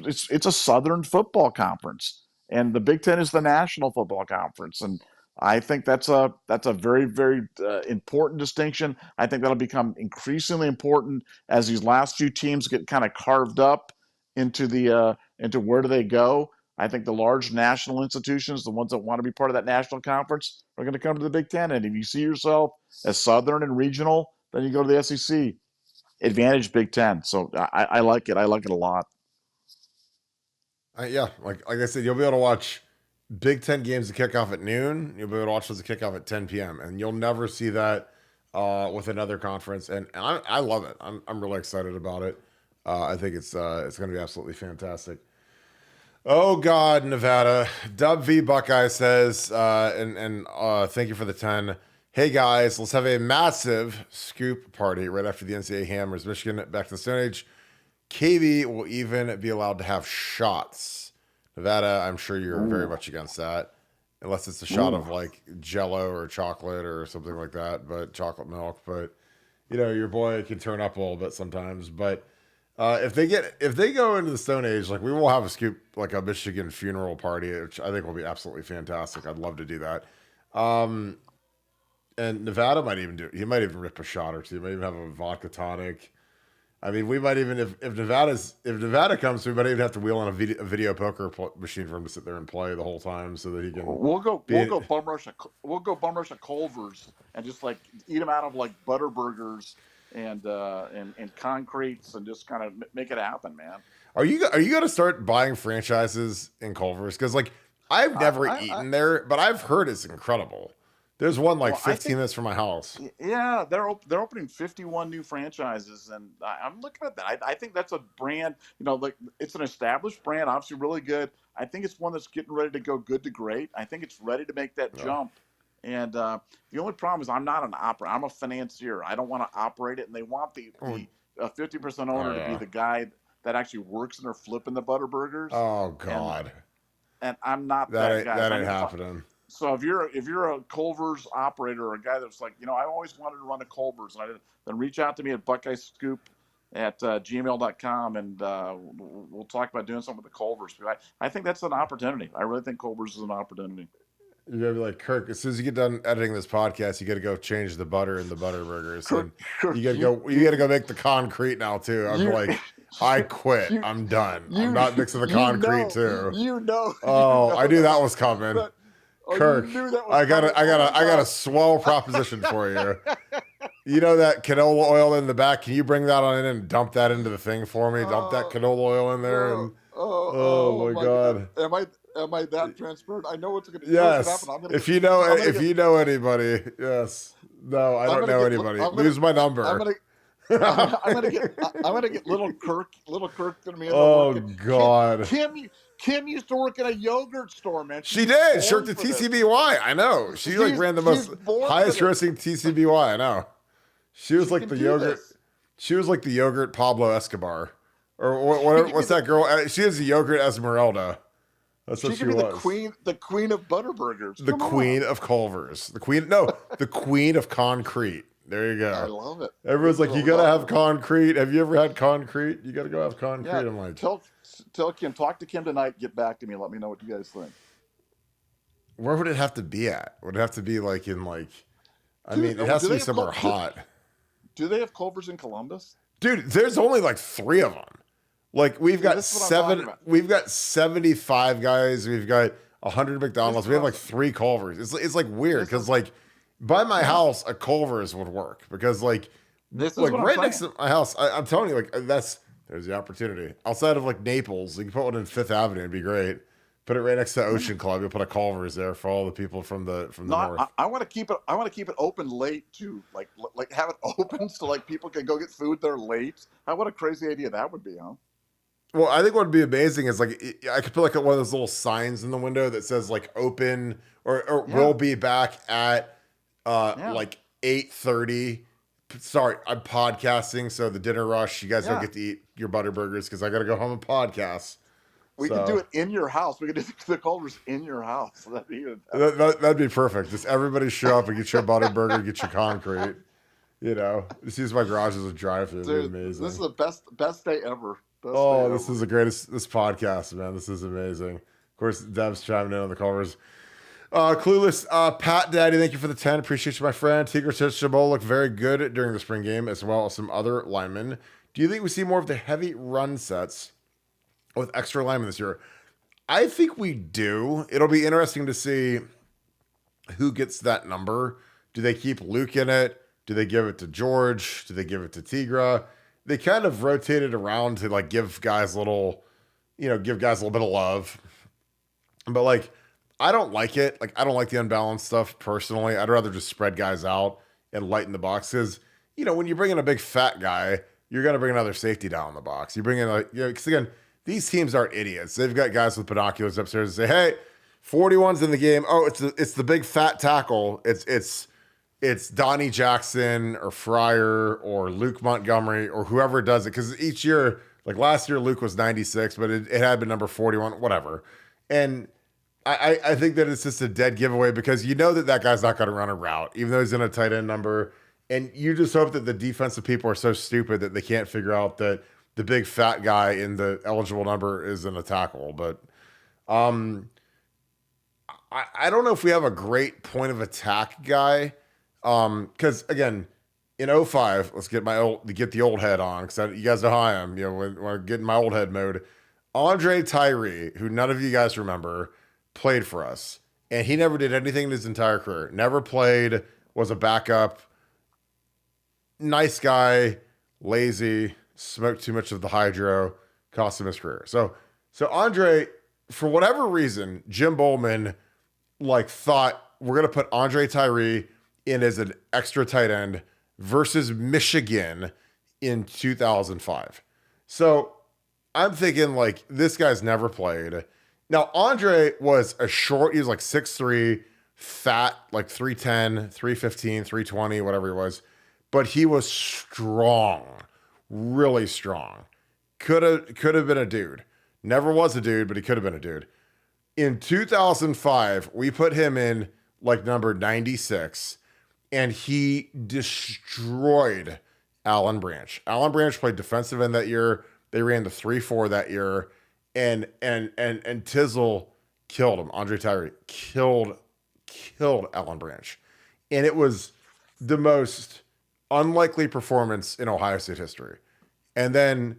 it's a Southern football conference, and the Big Ten is the National Football Conference, and I think that's a very, very important distinction. I think that'll become increasingly important as these last few teams get kind of carved up into into where do they go. I think the large national institutions, the ones that want to be part of that national conference, are going to come to the Big Ten. And if you see yourself as Southern and regional, then you go to the SEC. Advantage Big Ten. So I like it. I like it a lot. Yeah, like I said, you'll be able to watch Big Ten games to kick off at noon. You'll be able to watch those to kick off at 10 p.m. And you'll never see that with another conference. And I love it. I'm really excited about it. I think it's going to be absolutely fantastic. Oh God, Nevada. Dub V Buckeye says, and thank you for the 10. Hey guys, let's have a massive scoop party right after the NCAA hammers Michigan back to the Stone Age. KB will even be allowed to have shots. Nevada, I'm sure you're very much against that, unless it's a shot of like Jello or chocolate or something like that. But chocolate milk. But your boy can turn up a little bit sometimes. But if they go into the Stone Age, like we will have a scoop, like a Michigan funeral party, which I think will be absolutely fantastic. I'd love to do that. And Nevada might even do it. He might even rip a shot or two. He might even have a vodka tonic. I mean, we might even, if Nevada comes, we might even have to wheel on a video poker machine for him to sit there and play the whole time, so that he can. We'll go bum rush at Culver's and just like eat them out of like butter burgers and concretes and just kind of make it happen, man. Are you going to start buying franchises in Culver's? Because like I've never eaten there, but I've heard it's incredible. There's one 15 minutes from my house. Yeah, they're opening 51 new franchises, and I'm looking at that. I think that's a brand, like it's an established brand, obviously really good. I think it's one that's getting ready to go good to great. I think it's ready to make that jump. And the only problem is I'm not an operator. I'm a financier. I don't want to operate it, and they want the 50% owner to be the guy that actually works in there flipping the butter burgers. Oh God! And I'm not that guy. That ain't happening. So if you're a Culver's operator or a guy that's like, I always wanted to run a Culver's, and then reach out to me at Buckeye Scoop at gmail.com, and we'll talk about doing something with the Culver's. I think that's an opportunity. I really think Culver's is an opportunity. You're gonna be like, Kirk, as soon as you get done editing this podcast, you got to go change the butter in the butter burgers. Kirk, you got to go make the concrete now too. I'm like, I quit. I'm done. I'm not mixing the concrete too. Oh, I knew that was coming. Kirk, I got a swell proposition for you. You know that canola oil in the back? Can you bring that on in and dump that into the thing for me? Dump that canola oil in there. Oh my God. Am I that transparent? I know what's going to happen. If you know anybody, yes. No, I don't know anybody. Use my number. I'm gonna get little Kirk. Little Kirk gonna be. Oh God. Kim used to work in a yogurt store, man. She did. She worked at TCBY. I know. She ran the most highest grossing TCBY. I know. She was like the yogurt. She was like the yogurt Pablo Escobar, or what's that girl? She is the yogurt Esmeralda. That's what she was. The queen of butter burgers. The queen of Culver's. The queen of concrete. There you go. I love it. Everyone's like, you gotta have concrete. Have you ever had concrete? You gotta go have concrete. Yeah, I'm like, tell Kim, talk to Kim tonight. Get back to me. Let me know what you guys think. Where would it have to be at? Would it have to be like in like? I mean, it has to be somewhere hot. Do they have Culver's in Columbus? Dude, there's only like 3 of them. Like we've got 7. We've got 75 guys. We've got 100 McDonald's. We have like 3 Culver's. It's like weird because like. By my house, a Culver's would work because, like right next to my house, I'm telling you, like there's the opportunity. Outside of like Naples, you can put one in 5th Avenue, it'd be great. Put it right next to Ocean Club. You'll put a Culver's there for all the people from the No, north. I want to keep it. I want to keep it open late too. Like have it open so like people can go get food there late. What a crazy idea that would be, huh? Well, I think what would be amazing is like I could put like one of those little signs in the window that says like open or Yeah, we'll be back at yeah, like 8:30. Sorry, I'm podcasting, so the dinner rush. You guys don't yeah. get to eat your butter burgers because I got to go home and podcast. We could do So it in your house. We could do the Culver's in your house. That'd be that'd be perfect. Just everybody show up and get your butter burger, get your concrete. Just use my garage as a drive-through. It'd dude. be amazing. This is the best day ever. Best day Oh, ever. this is the greatest. This podcast, man. This is amazing. Of course, Dev's chiming in on the covers. Clueless, Pat Daddy, thank you for the 10. Appreciate you, my friend. Tigger Chabot looked very good during the spring game, as well as some other linemen. Do you think we see more of the heavy run sets with extra linemen this year? I think we do. It'll be interesting to see who gets that number. Do they keep Luke in it? Do they give it to George? Do they give it to Tigra? They kind of rotated around to like give guys a little bit of love. But like, I don't like it. Like, I don't like the unbalanced stuff personally. I'd rather just spread guys out and lighten the boxes. When you bring in a big fat guy, you're going to bring another safety down in the box. You bring in because again, these teams aren't idiots. They've got guys with binoculars upstairs and say, hey, 41's in the game. Oh, it's the big fat tackle. It's Donnie Jackson or Fryer or Luke Montgomery or whoever does it. Because each year, like last year, Luke was 96, but it had been number 41, whatever. And I think that it's just a dead giveaway because you know that guy's not going to run a route, even though he's in a tight end number. And you just hope that the defensive people are so stupid that they can't figure out that the big fat guy in the eligible number is in a tackle. But I don't know if we have a great point of attack guy. Because again, in 05, let's get the old head on because you guys know how I am. When I get in my old head mode, Andre Tyree, who none of you guys remember, played for us, and he never did anything in his entire career. Never played, was a backup. Nice guy, lazy, smoked too much of the hydro, cost him his career. So Andre, for whatever reason, Jim Bowman thought we're gonna put Andre Tyree in as an extra tight end versus Michigan in 2005. So I'm thinking this guy's never played. Now, Andre was he was 6'3", fat, 310, 315, 320, whatever he was. But he was strong, really strong. Could have been a dude. Never was a dude, but he could have been a dude. In 2005, we put him in number 96, and he destroyed Alan Branch. Alan Branch played defensive end that year. They ran the 3-4 that year. And Tizzle killed him. Andre Tyree killed Alan Branch. And it was the most unlikely performance in Ohio State history. And then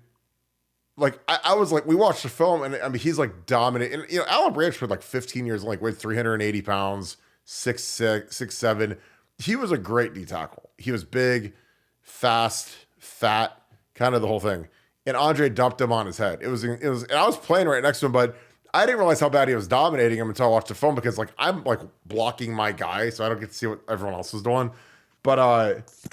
I was we watched the film and I mean he's dominant. And Alan Branch for 15 years and weighed 380 pounds, 6'6", 6'7". He was a great D tackle. He was big, fast, fat, kind of the whole thing. And Andre dumped him on his head. It was, and I was playing right next to him, but I didn't realize how bad he was dominating him until I watched the film because I'm blocking my guy, so I don't get to see what everyone else is doing. But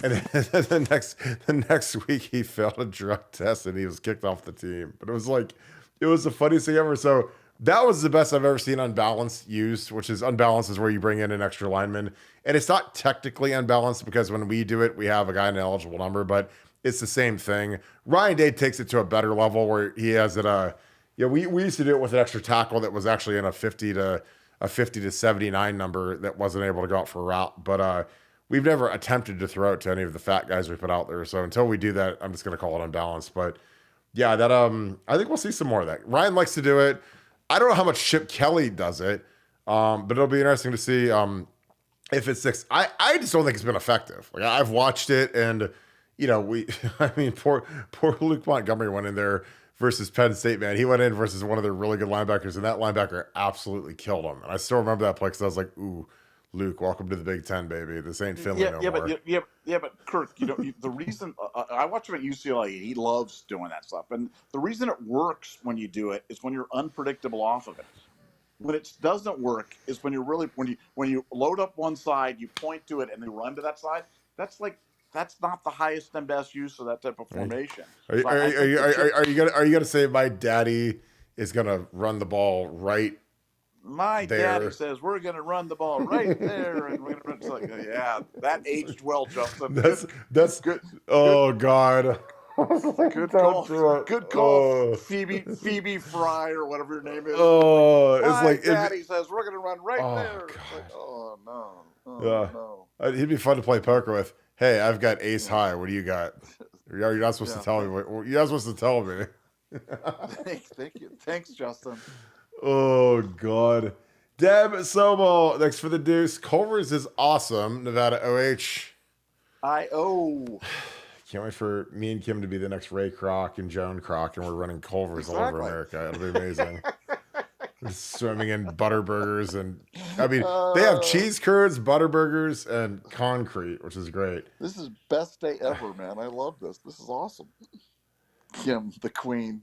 and the next week he failed a drug test and he was kicked off the team. But it was the funniest thing ever. So that was the best I've ever seen unbalanced used, which is unbalanced is where you bring in an extra lineman. And it's not technically unbalanced because when we do it, we have a guy in an eligible number, but it's the same thing. Ryan Day takes it to a better level where he has it. We used to do it with an extra tackle that was actually in a 50 to 79 number that wasn't able to go out for a route. But we've never attempted to throw it to any of the fat guys we put out there. So until we do that, I'm just going to call it unbalanced. But yeah, that I think we'll see some more of that. Ryan likes to do it. I don't know how much Chip Kelly does it, but it'll be interesting to see if it sticks. I just don't think it's been effective. I've watched it and. Poor Luke Montgomery went in there versus Penn State, man. He went in versus one of their really good linebackers, and that linebacker absolutely killed him. And I still remember that play because I was like, ooh, Luke, welcome to the Big Ten, baby. This ain't Finley no more. But Kirk, the reason I watch him at UCLA, he loves doing that stuff. And the reason it works when you do it is when you're unpredictable off of it. when it doesn't work is when you load up one side, you point to it, and they run to that side. That's not the highest and best use of that type of formation. Are, So are, I are, think you, the are you gonna say my daddy is gonna run the ball right my there? daddy says we're going to run the ball right there, and we're going to. It's like, yeah, that aged well, Justin. That's Good, good, oh god. good Don't call. do it. Good call, Oh, Phoebe Fry or whatever your name is. oh, it's My like daddy says we're going to run right oh there. It's like, god. oh no, oh Yeah, no. he'd be fun to play poker with. Hey, I've got ace Yeah, high. What do you got? You're not supposed to yeah. tell me. You're not supposed to tell me. Thank you. Thanks, Justin. Oh god. Deb Sobel, thanks for the deuce. Culver's is awesome. Nevada OH. Can't wait for me and Kim to be the next Ray Kroc and Joan Kroc, and we're running Culver's all over America. It'll be amazing. Swimming in butterburgers, and I mean they have cheese curds, butterburgers, and concrete, which is great. This is best day ever, man. I love this. This is awesome. Kim, the queen.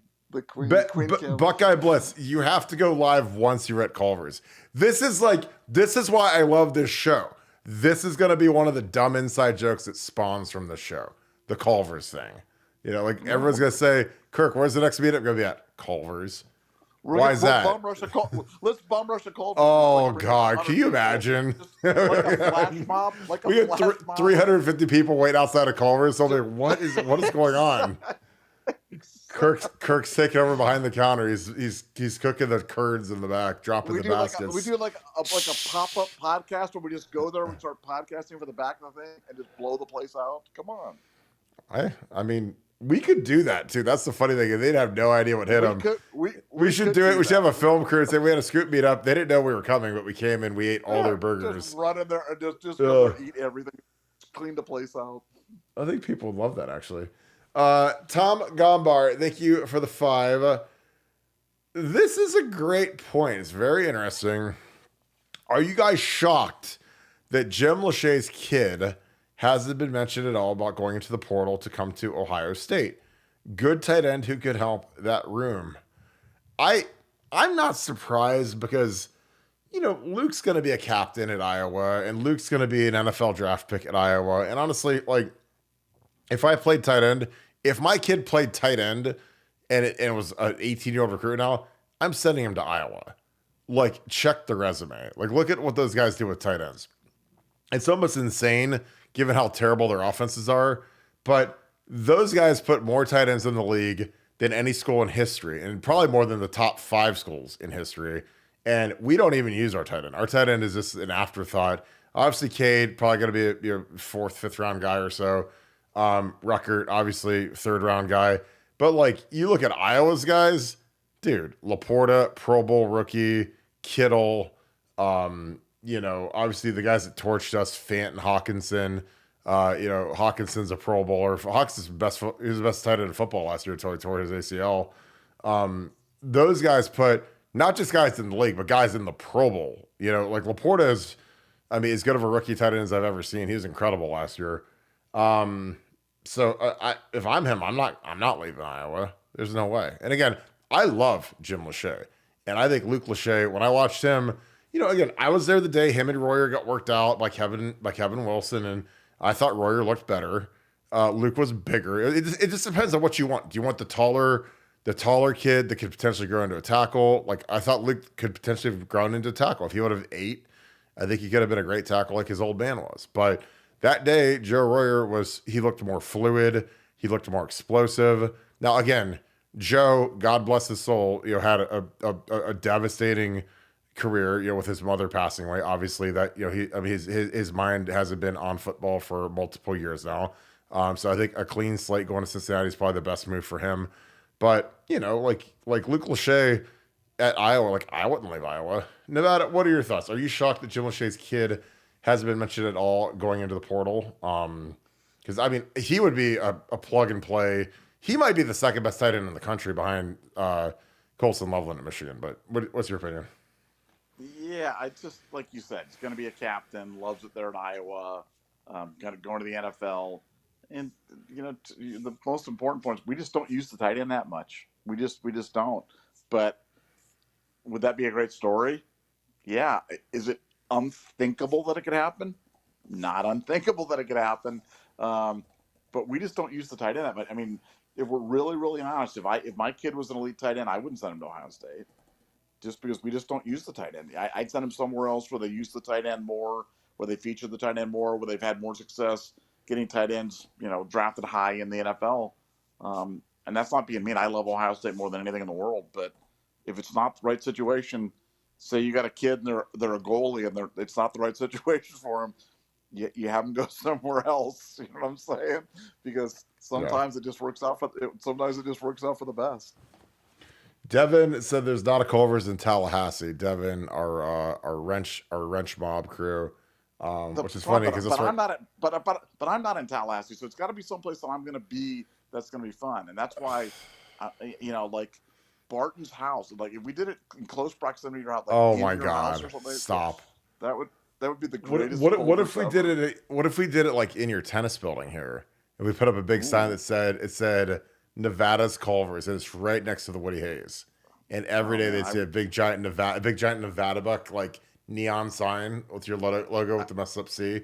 Queen Kim. Buckeye Bliss, you have to go live once you're at Culver's. This is why I love this show. This is going to be one of the dumb inside jokes that spawns from the show. The Culver's thing. You know, like everyone's going to say, Kirk, where's the next meetup going to be at? Culver's. Why is that? Let's bum rush a Culver's. Oh, God. Can you imagine? Like a flash mob. We have 350 people waiting outside of Culver's. So they're like, what is going on? Kirk's taking over behind the counter. He's cooking the curds in the back, dropping the baskets. We do like a pop-up podcast where we just go there and start podcasting for the back of the thing and just blow the place out. Come on. I mean, we could do that too. That's the funny thing. They'd have no idea what hit them. We should do it. We should have a film crew and say we had a scoop meet up. They didn't know we were coming, but we came and we ate all their burgers. Just run in there and just go there, eat everything, clean the place out. I think people would love that actually. Tom Gombar, thank you for the 5. This is a great point. It's very interesting. Are you guys shocked that Jim Lachey's kid hasn't been mentioned at all about going into the portal to come to Ohio State? Good tight end who could help that room. I'm not surprised because, you know, Luke's going to be a captain at Iowa and Luke's going to be an NFL draft pick at Iowa. And honestly, like, if I played tight end, if my kid played tight end and it was an 18-year-old recruit now, I'm sending him to Iowa. Like, check the resume. Like, look at what those guys do with tight ends. It's almost insane given how terrible their offenses are. But those guys put more tight ends in the league than any school in history, and probably more than the top 5 schools in history. And we don't even use our tight end. Our tight end is just an afterthought. Obviously, Cade, probably going to be a 4th, 5th round guy or so. Ruckert, obviously 3rd round guy. But like you look at Iowa's guys, dude, Laporta, Pro Bowl rookie, Kittle, you know, obviously the guys that torched us, Fant and Hawkinson. You know, Hawkinson's a Pro Bowler. Hawkinson's he was the best tight end in football last year until he tore his ACL. Those guys put not just guys in the league, but guys in the Pro Bowl. You know, like Laporta is, I mean, as good of a rookie tight end as I've ever seen. He was incredible last year. So if I'm him, I'm not leaving Iowa. There's no way. And again, I love Jim Lachey, and I think Luke Lachey. When I watched him, you know, again, I was there the day him and Royer got worked out by Kevin Wilson, and I thought Royer looked better. Luke was bigger. It just depends on what you want. Do you want the taller kid that could potentially grow into a tackle? Like I thought Luke could potentially have grown into a tackle if he would have ate. I think he could have been a great tackle like his old man was, but. That day, Joe Royer he looked more fluid. He looked more explosive. Now, again, Joe, God bless his soul, you know, had a devastating career, you know, with his mother passing away. Obviously, that, you know, his mind hasn't been on football for multiple years now. So I think a clean slate going to Cincinnati is probably the best move for him. But, you know, like Luke Lachey at Iowa, like I wouldn't leave Iowa. Nevada, what are your thoughts? Are you shocked that Jim Lachey's kid hasn't been mentioned at all going into the portal? Because, I mean, he would be a plug and play. He might be the 2nd best tight end in the country behind Colson Loveland in Michigan. But what's your opinion? Yeah, I just, like you said, he's going to be a captain, loves it there in Iowa, kind of going to the NFL. And, you know, the most important point is we just don't use the tight end that much. We just don't. But would that be a great story? Yeah. Is it unthinkable that it could happen? Not unthinkable that it could happen. Um, but we just don't use the tight end. But I mean, if we're really, really honest, if my kid was an elite tight end, I wouldn't send him to Ohio State just because we just don't use the tight end. I'd send him somewhere else where they use the tight end more, where they feature the tight end more, where they've had more success getting tight ends, drafted high in the NFL. And that's not being mean. I love Ohio State more than anything in the world. But if it's not the right situation, say you got a kid and they're a goalie and it's not the right situation for them, you have them go somewhere else. You know what I'm saying? Because sometimes it just works out for the best. Devin said there's not a Culver's in Tallahassee. Devin, our wrench mob crew, which is funny because I'm not in Tallahassee, so it's got to be someplace that I'm going to be. That's going to be fun, and that's why, like Barton's house. Like if we did it in close proximity to your house, like oh my God, stop! That would be the greatest. What if we did it? What if we did it like in your tennis building here, and we put up a big sign that said Nevada's Culver's, and it's right next to the Woody Hayes. And every day they'd see a big giant Nevadabuck like neon sign with your logo with the messed up C.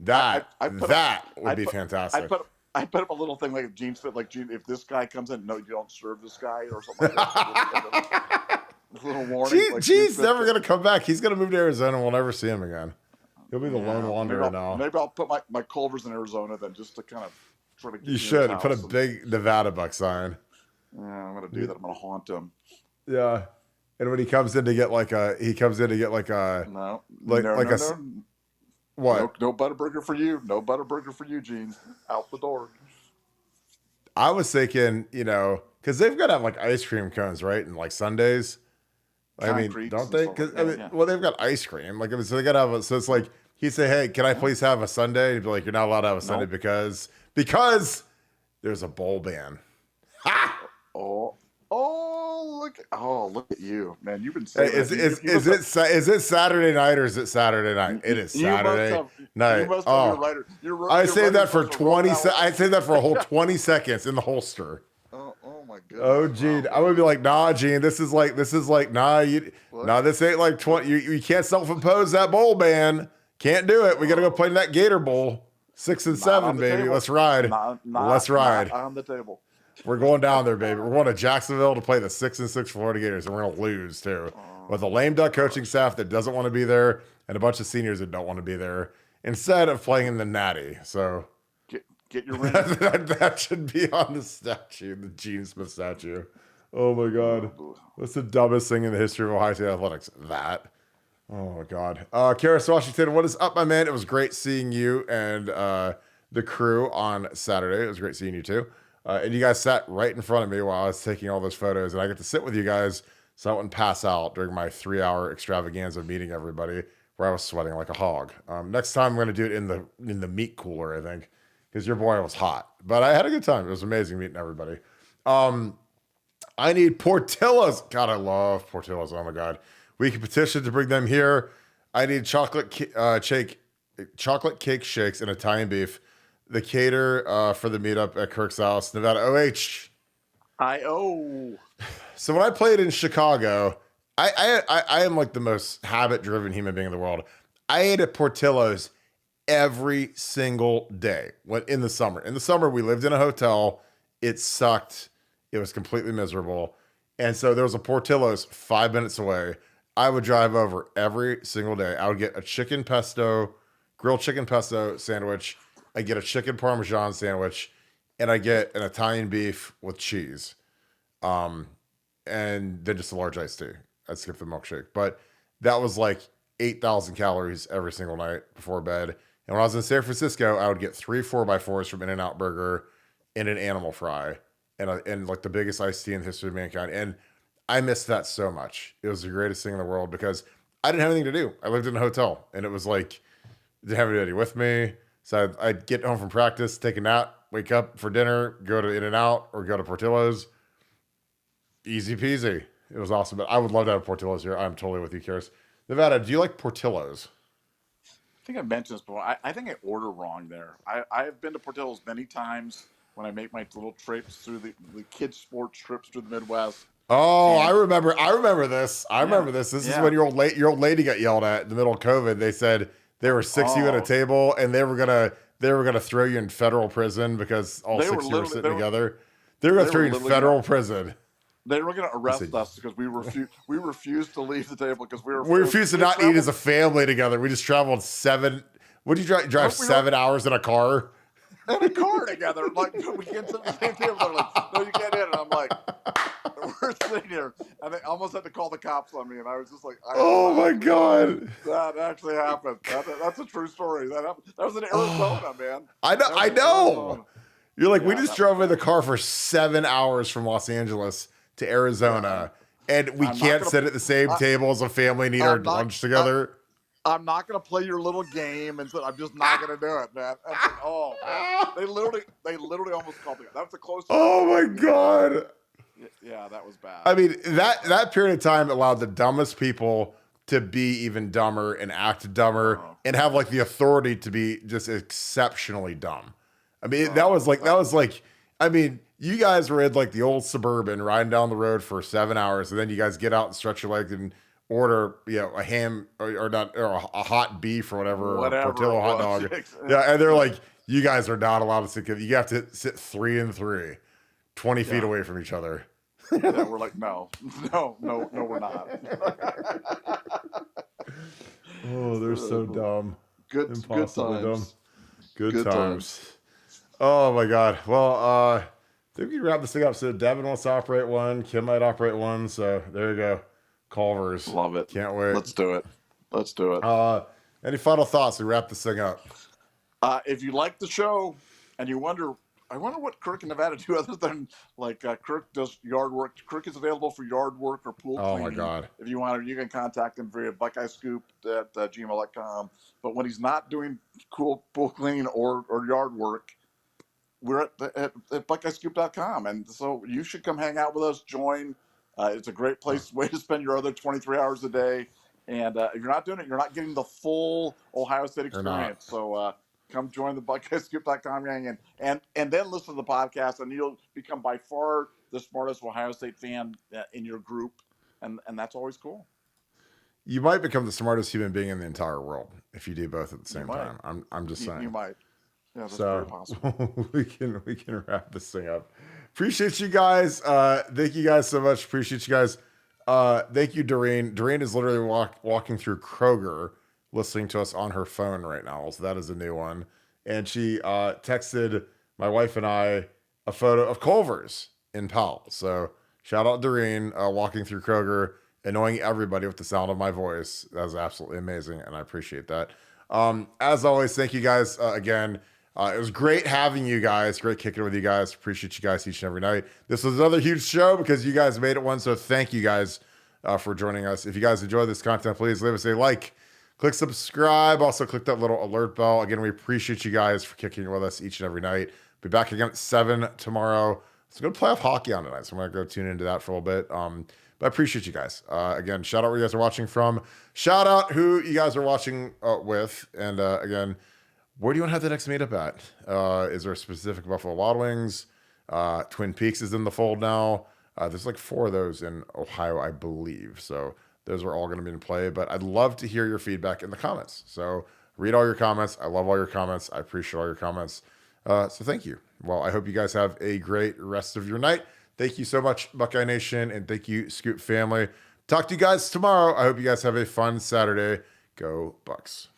That would be fantastic. I put up a little thing like Gene Smith, like Gene, if this guy comes in, no, you don't serve this guy or something like that. A little warning. Gene's never gonna come back. He's gonna move to Arizona, and we'll never see him again. He'll be the lone wanderer now. Maybe I'll put my Culver's in Arizona then, just to kind of try to. You should put a big Nevadabuck sign. Yeah, I'm gonna do that. I'm gonna haunt him. Yeah, and when he comes in to get like a, what? No Butterburger for you. No Butterburger for you, Gene. Out the door. I was thinking, because they've got to have like ice cream cones, right? And like Sundays. Don't they? Well, they've got ice cream. Like, so they got to have. So it's like he'd say, "Hey, can I please have a sundae?" And he'd be like, "You're not allowed to have a sundae because there's a bowl ban." Ha! Look at you, man! You've been saying. Is it Saturday night or is it Saturday night? It is Saturday night. I saved that for 20. I saved that for a whole 20 seconds in the holster. Oh my goodness. Oh, Gene, I would be like, nah, Gene, this is like, this ain't like 20. You can't self-impose that bowl ban. Can't do it. We got to go play in that Gator Bowl. 6 and 7, baby. Let's ride. Let's ride. Not on the table. We're going down there, baby. We're going to Jacksonville to play the 6 and 6 Florida Gators, and we're going to lose too. With a lame duck coaching staff that doesn't want to be there, and a bunch of seniors that don't want to be there, instead of playing in the Natty. So get your ring. that should be on the statue, the Gene Smith statue. Oh my God, that's the dumbest thing in the history of Ohio State athletics. That. Oh my God. Karis Washington, what is up, my man? It was great seeing you and the crew on Saturday. It was great seeing you too. And you guys sat right in front of me while I was taking all those photos, and I get to sit with you guys so I wouldn't pass out during my 3-hour extravaganza of meeting everybody where I was sweating like a hog. Next time I'm going to do it in the meat cooler, I think, because your boy was hot. But I had a good time. It was amazing meeting everybody. I need Portillo's. God, I love Portillo's. Oh my God. We can petition to bring them here. I need chocolate cake shakes and Italian beef. The cater for the meetup at Kirk's house, Nevada OH. So when I played in Chicago, I am like the most habit-driven human being in the world. I ate at Portillo's every single day in the summer. In the summer, we lived in a hotel. It sucked. It was completely miserable. And so there was a Portillo's 5 minutes away. I would drive over every single day. I would get a grilled chicken pesto sandwich. I get a chicken Parmesan sandwich, and I get an Italian beef with cheese. And then just a large iced tea. I'd skip the milkshake. But that was like 8,000 calories every single night before bed. And when I was in San Francisco, I would get 3 4x4s from In-N-Out Burger and an animal fry and like the biggest iced tea in the history of mankind. And I missed that so much. It was the greatest thing in the world because I didn't have anything to do. I lived in a hotel, and it was like, didn't have anybody with me. So I'd get home from practice, take a nap, wake up for dinner, go to In-N-Out or go to Portillo's. Easy peasy. It was awesome. But I would love to have Portillo's here. I'm totally with you, Karis. Nevada, do you like Portillo's? I think I've mentioned this before. I think I order wrong there. I have been to Portillo's many times when I make my little trips through the kids' sports trips through the Midwest. Oh, And I remember this. I yeah, remember this. This is yeah. when your old lady got yelled at in the middle of COVID. They said they were six of you at a Oh, table and they were gonna throw you in federal prison because all they were six of you were literally sitting together. They were gonna they throw were you in literally gonna federal prison. He arrest said, us because we refused to leave the table because we refused to we had not eat as traveled. a family together. We just traveled seven. What did you drive We were 7 hours in a car? in a car together. Like, we can't sit at the same table. They're like, no, you can't in. And I'm like, we're sitting here, and they almost had to call the cops on me. And I was just like, I am Oh not. my god. That actually happened. That's a true story. That happened. That was in Oh, Arizona, man. I know. That was I in know. Arizona. You're like, we Yeah, just that was drove in the bad. car for 7 hours from Los Angeles to Yeah, Arizona, and we I'm not can't gonna. sit at the same I, table as a family and eat our I'm not. lunch together. I'm not gonna play your little game, and so I'm just not gonna do it, man. That's like, oh man, they literally almost called me. That's the closest I've Oh ever my been to that. god. Yeah, that was bad. I mean, that period of time allowed the dumbest people to be even dumber and act dumber Oh, and have like the authority to be just exceptionally dumb. I mean, that that was like, I mean, you guys were in like the old Suburban riding down the road for 7 hours, and then you guys get out and stretch your legs and order, a ham or not, or a hot beef or whatever, or a whatever Portillo it hot was. dog. Yeah, and they're like, you guys are not allowed to sit. You have to sit 3 and 3, 20 feet Yeah, away from each other. yeah. We're like, no, no, no, no, we're not. Oh, they're so dumb. Good Impossibly dumb. times. Good Good times. times. Oh my god. Well, I think we can wrap this thing up. So Devin wants to operate one, Kim might operate one. So there you go. Culvers. Love it. Can't wait. Let's do it. Let's do it. Any final thoughts? We wrap this thing up. If you like the show and you wonder, I wonder what Kirk and Nevada do other than Kirk does yard work. Kirk is available for yard work or pool Oh my cleaning. god. If you want to, you can contact him via Buckeye Scoop at gmail.com. But when he's not doing cool pool cleaning or yard work, we're at BuckeyeScoop.com. And so you should come hang out with us, join. It's a great way to spend your other 23 hours a day. And if you're not doing it, you're not getting the full Ohio State Or not. experience. So come join the BuckeyeScoop.com gang and then listen to the podcast, and you'll become by far the smartest Ohio State fan in your group. And that's always cool. You might become the smartest human being in the entire world if you do both at the You same might. time. I'm just saying. You might. Yeah, that's very possible. So we can wrap this thing up. Appreciate you guys. Thank you guys so much. Appreciate you guys. Thank you, Doreen. Doreen is literally walking through Kroger, listening to us on her phone right now. So that is a new one. And she texted my wife and I a photo of Culver's in Powell. So shout out Doreen, walking through Kroger, annoying everybody with the sound of my voice. That was absolutely amazing, and I appreciate that. As always, thank you guys again. It was great having you guys. Great kicking it with you guys. Appreciate you guys each and every night. This was another huge show because you guys made it one. So thank you guys for joining us. If you guys enjoy this content, please leave us a like, click subscribe. Also click that little alert bell. Again, we appreciate you guys for kicking it with us each and every night. Be back again at 7 tomorrow. It's going to playoff hockey on tonight. So I'm going to go tune into that for a little bit. But I appreciate you guys. Again, shout out where you guys are watching from. Shout out who you guys are watching with. And again, where do you want to have the next meetup at? Is there a specific Buffalo Wild Wings? Twin Peaks is in the fold now. There's like 4 of those in Ohio, I believe. So those are all going to be in play. But I'd love to hear your feedback in the comments. So read all your comments. I love all your comments. I appreciate all your comments. So thank you. Well, I hope you guys have a great rest of your night. Thank you so much, Buckeye Nation. And thank you, Scoop family. Talk to you guys tomorrow. I hope you guys have a fun Saturday. Go Bucks.